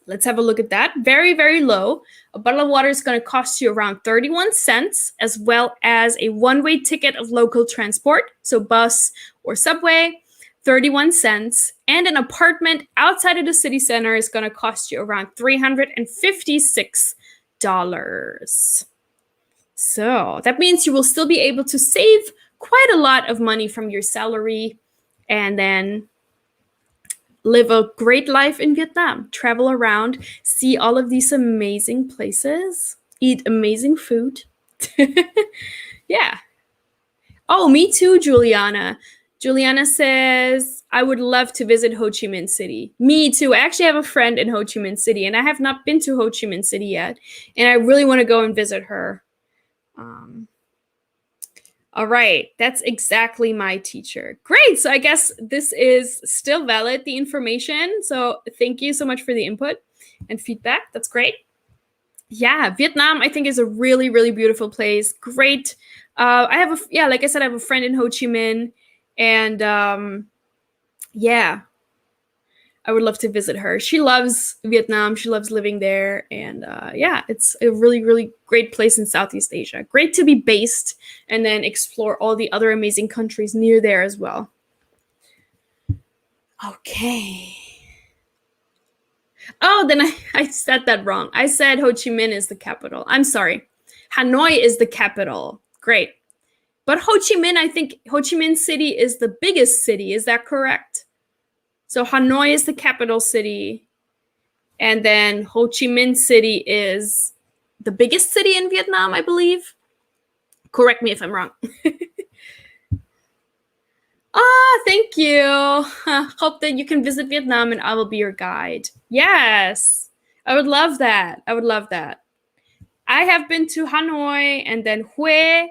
let's have a look at that. Very, very low. A bottle of water is going to cost you around 31 cents, as well as a one-way ticket of local transport, so bus or subway, 31 cents. And an apartment outside of the city center is going to cost you around $356. So that means you will still be able to save quite a lot of money from your salary and then live a great life in Vietnam. Travel around, see all of these amazing places, eat amazing food. Yeah. Oh, me too, Juliana. Juliana says, I would love to visit Ho Chi Minh City. Me too. I actually have a friend in Ho Chi Minh City, and I have not been to Ho Chi Minh City yet. And I really want to go and visit her. All right, that's exactly my teacher. Great, so I guess this is still valid, the information. So thank you so much for the input and feedback. That's great. Yeah, Vietnam, I think, is a really, really beautiful place. Great. Like I said, I have a friend in Ho Chi Minh, and yeah, I would love to visit her. She loves Vietnam. She loves living there. And yeah, it's a really, really great place in Southeast Asia. Great to be based and then explore all the other amazing countries near there as well. Okay. Oh, then I said that wrong. I said Ho Chi Minh is the capital. I'm sorry. Hanoi is the capital. Great. But Ho Chi Minh, I think Ho Chi Minh City is the biggest city. Is that correct? So Hanoi is the capital city, and then Ho Chi Minh City is the biggest city in Vietnam, I believe. Correct me if I'm wrong. Thank you. Hope that you can visit Vietnam and I will be your guide. Yes, I would love that. I would love that. I have been to Hanoi and then Hue,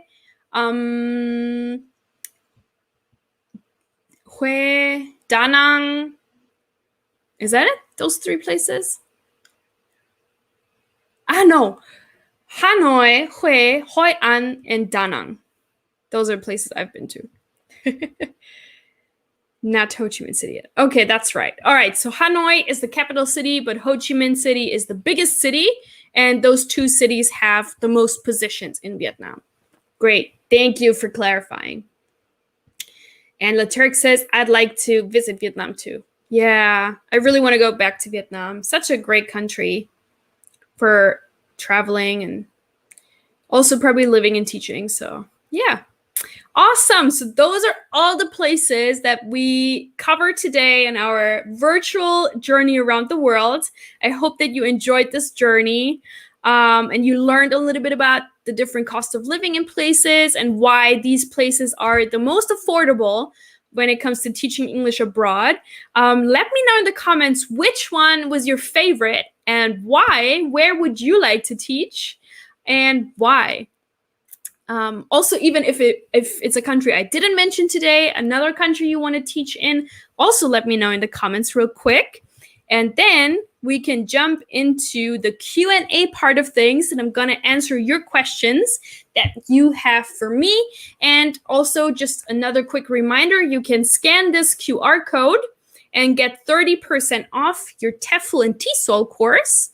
Da Nang. Is that it? Those three places? No. Hanoi, Hue, Hoi An, and Da Nang. Those are places I've been to. Not Ho Chi Minh City yet. Okay, that's right. All right, so Hanoi is the capital city, but Ho Chi Minh City is the biggest city, and those two cities have the most positions in Vietnam. Great. Thank you for clarifying. And Laturk says, I'd like to visit Vietnam too. Yeah, I really want to go back to Vietnam. Such a great country for traveling and also probably living and teaching. So yeah, awesome. So those are all the places that we covered today in our virtual journey around the world. I hope that you enjoyed this journey and you learned a little bit about the different costs of living in places and why these places are the most affordable when it comes to teaching English abroad. Let me know in the comments which one was your favorite and why. Where would you like to teach and why? Also, even if it's a country I didn't mention today, another country you want to teach in, also let me know in the comments real quick. And then we can jump into the Q&A part of things, and I'm going to answer your questions that you have for me. And also, just another quick reminder, you can scan this QR code and get 30% off your TEFL and TESOL course.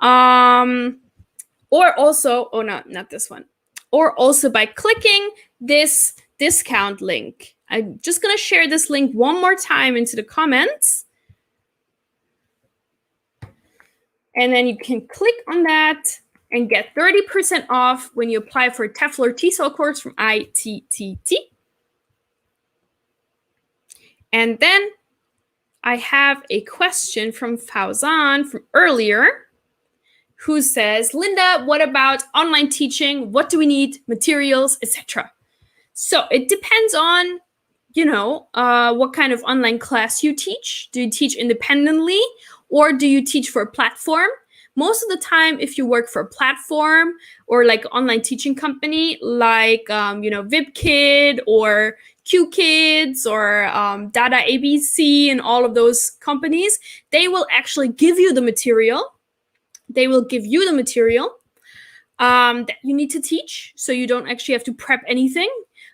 Or also, oh no, not this one. Or also by clicking this discount link. I'm just going to share this link one more time into the comments. And then you can click on that and get 30% off when you apply for a TEFL or TESOL course from ITTT. And then I have a question from Fauzan from earlier, who says, Linda, what about online teaching? What do we need? Materials, etc. So it depends on, what kind of online class you teach. Do you teach independently, or do you teach for a platform? Most of the time, if you work for a platform or like online teaching company, like, VipKid or QKids or Dada ABC and all of those companies, they will actually give you the material. They will give you the material that you need to teach, so you don't actually have to prep anything.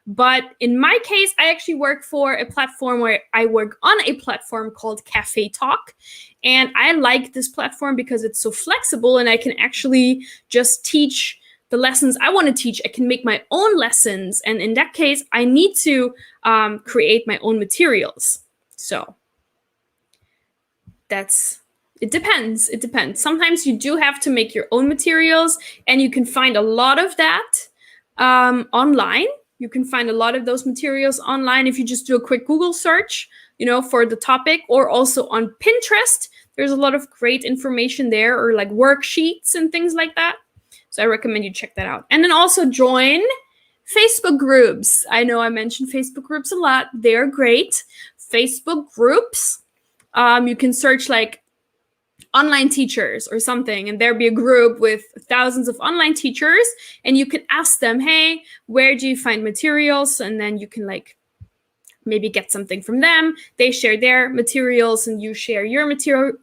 But in my case, I actually work for a platform where I work on a platform called Cafe Talk. And I like this platform because it's so flexible and I can actually just teach the lessons I want to teach. I can make my own lessons. And in that case, I need to create my own materials. So it depends. It depends. Sometimes you do have to make your own materials, and you can find a lot of that online. You can find a lot of those materials online if you just do a quick Google search, for the topic, or also on Pinterest. There's a lot of great information there, or like worksheets and things like that. So I recommend you check that out. And then also join Facebook groups. I know I mentioned Facebook groups a lot. They're great. Facebook groups. You can search like online teachers or something, and there'll be a group with thousands of online teachers, and you can ask them, hey, where do you find materials? And then you can like maybe get something from them. They share their materials and you share your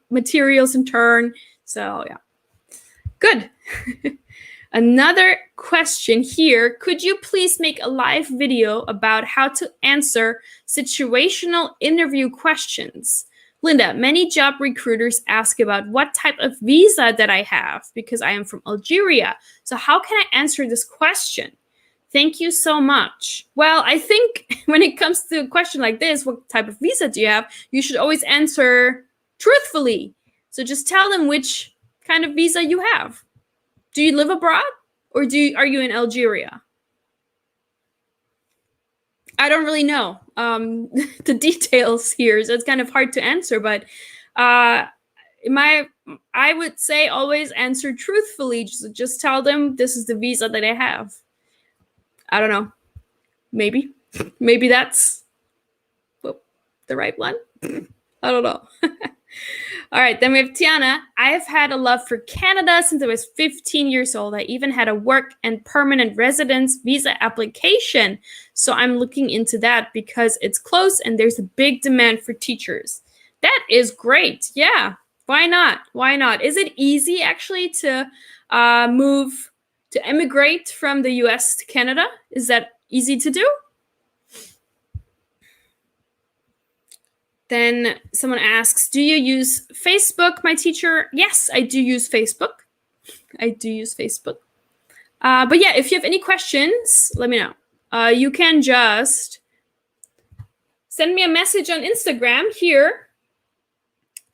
materials in turn. So yeah, good. Another question here. Could you please make a live video about how to answer situational interview questions? Linda, many job recruiters ask about what type of visa that I have because I am from Algeria. So how can I answer this question? Thank you so much. Well, I think when it comes to a question like this, what type of visa do you have? You should always answer truthfully. So just tell them which kind of visa you have. Do you live abroad, or are you in Algeria? I don't really know the details here, so it's kind of hard to answer. But I would say always answer truthfully. Just tell them this is the visa that I have. I don't know. Maybe that's the right one. I don't know. All right, then we have Tiana. I have had a love for Canada since I was 15 years old. I even had a work and permanent residence visa application. So I'm looking into that because it's close and there's a big demand for teachers. That is great. Yeah, why not? Why not? Is it easy actually to emigrate from the US to Canada? Is that easy to do? Then someone asks, do you use Facebook, my teacher? Yes, I do use Facebook. But yeah, if you have any questions, let me know. You can just send me a message on Instagram here,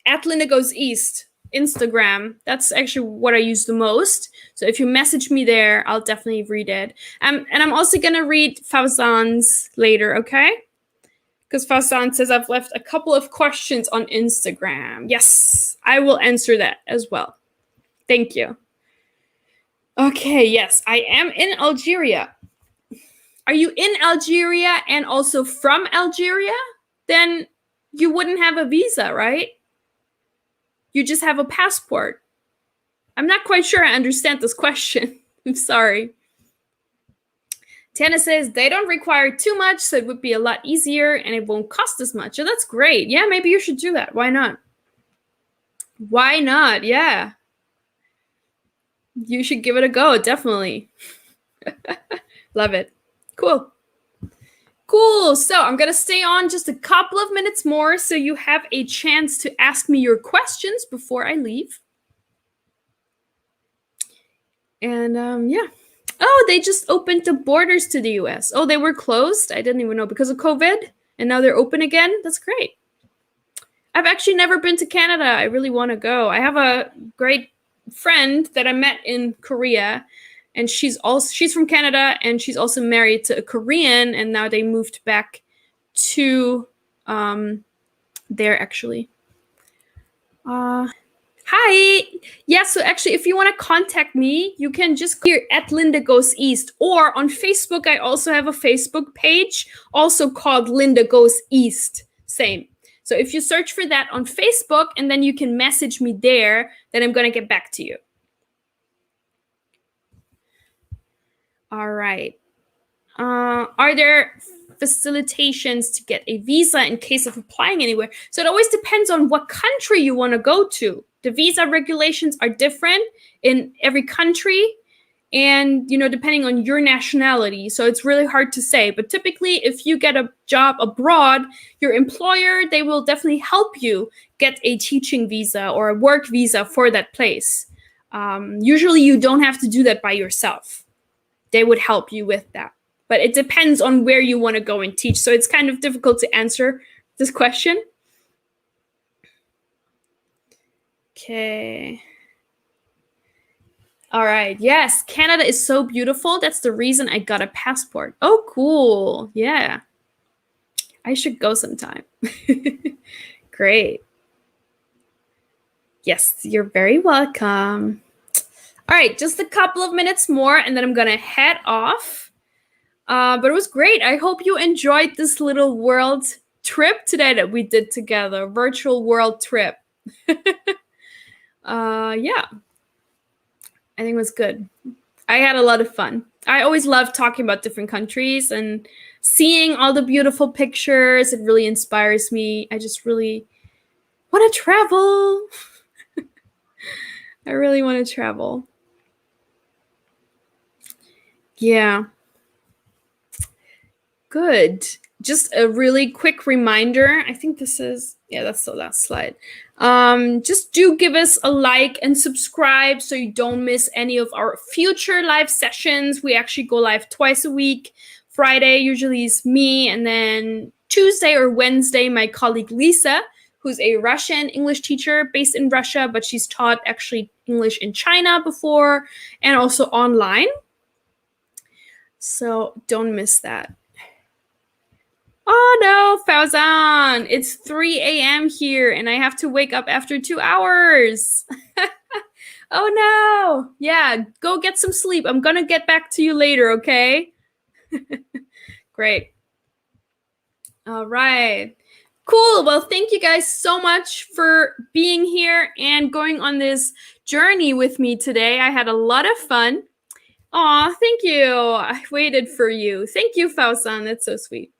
@LindaGoesEast, Instagram. That's actually what I use the most. So if you message me there, I'll definitely read it. And I'm also going to read Fauzan's later, okay? Because Fauzan says I've left a couple of questions on Instagram. Yes, I will answer that as well. Thank you. Okay, yes, I am in Algeria. Are you in Algeria and also from Algeria? Then you wouldn't have a visa, right? You just have a passport. I'm not quite sure I understand this question. I'm sorry. Tana says they don't require too much, so it would be a lot easier and it won't cost as much. Oh, that's great. Yeah, maybe you should do that. Why not? Why not? Yeah. You should give it a go, definitely. Love it. Cool. Cool. So I'm going to stay on just a couple of minutes more so you have a chance to ask me your questions before I leave. And yeah. Oh, they just opened the borders to the US. Oh, they were closed? I didn't even know because of COVID. And now they're open again? That's great. I've actually never been to Canada. I really want to go. I have a great friend that I met in Korea, and she's from Canada, and she's also married to a Korean, and now they moved back to there actually. Hi. Yeah, so actually, if you want to contact me, you can just go here at Linda Goes East, or on Facebook. I also have a Facebook page, also called Linda Goes East. Same. So if you search for that on Facebook, and then you can message me there, then I'm going to get back to you. All right. Are there facilitations to get a visa in case of applying anywhere? So it always depends on what country you want to go to. The visa regulations are different in every country, and depending on your nationality. So it's really hard to say, but typically if you get a job abroad, your employer, they will definitely help you get a teaching visa or a work visa for that place. Usually you don't have to do that by yourself. They would help you with that, but it depends on where you want to go and teach. So it's kind of difficult to answer this question. Okay. All right. Yes, Canada is so beautiful. That's the reason I got a passport. Oh, cool. Yeah. I should go sometime. Great. Yes, you're very welcome. All right, just a couple of minutes more, and then I'm going to head off. But it was great. I hope you enjoyed this little world trip today that we did together, virtual world trip. Yeah. I think it was good. I had a lot of fun. I always love talking about different countries and seeing all the beautiful pictures. It really inspires me. I just really want to travel. I really want to travel. Yeah. Good. Just a really quick reminder. I think this is, yeah, that's the last slide. Just do give us a like and subscribe so you don't miss any of our future live sessions. We actually go live twice a week. Friday usually is me, and then Tuesday or Wednesday, my colleague Lisa, who's a Russian English teacher based in Russia, but she's taught actually English in China before and also online. So don't miss that. Oh no, Fauzan, it's 3 a.m. here and I have to wake up after 2 hours. Oh no. Yeah, go get some sleep. I'm gonna get back to you later, okay? Great. All right. Cool. Well, thank you guys so much for being here and going on this journey with me today. I had a lot of fun. Aw, thank you. I waited for you. Thank you, Fauzan. That's so sweet.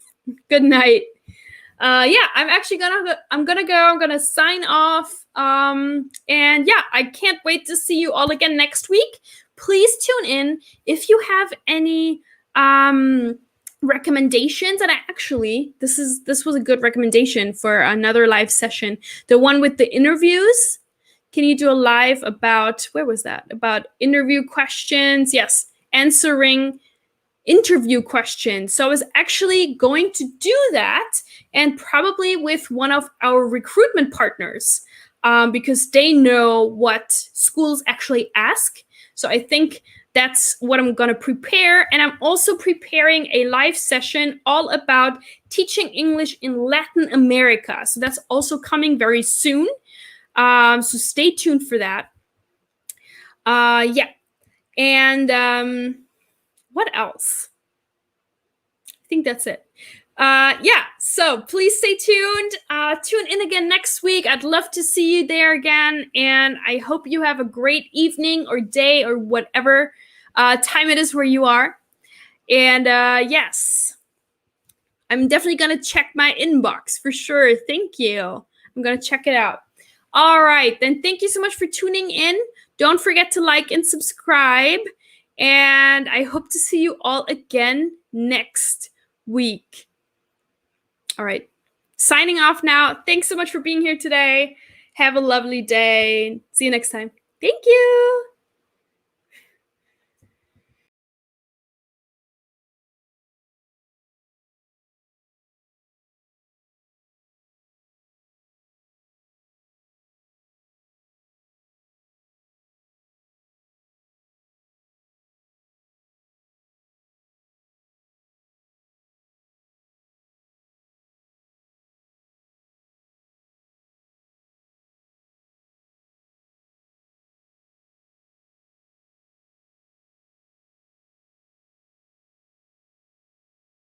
Good night. Yeah, I'm actually gonna sign off. And yeah, I can't wait to see you all again next week. Please tune in if you have any recommendations. And this was a good recommendation for another live session. The one with the interviews. Can you do a live about, where was that? About interview questions? Yes, answering interview questions. So I was actually going to do that, and probably with one of our recruitment partners, because they know what schools actually ask. So I think that's what I'm going to prepare. And I'm also preparing a live session all about teaching English in Latin America. So that's also coming very soon. So stay tuned for that. Yeah. And what else? I think that's it. Yeah, so please stay tuned. Tune in again next week. I'd love to see you there again. And I hope you have a great evening or day or whatever time it is where you are. And yes, I'm definitely going to check my inbox for sure. Thank you. I'm going to check it out. All right, then thank you so much for tuning in. Don't forget to like and subscribe. And I hope to see you all again next week. All right, signing off now. Thanks so much for being here today. Have a lovely day. See you next time. Thank you.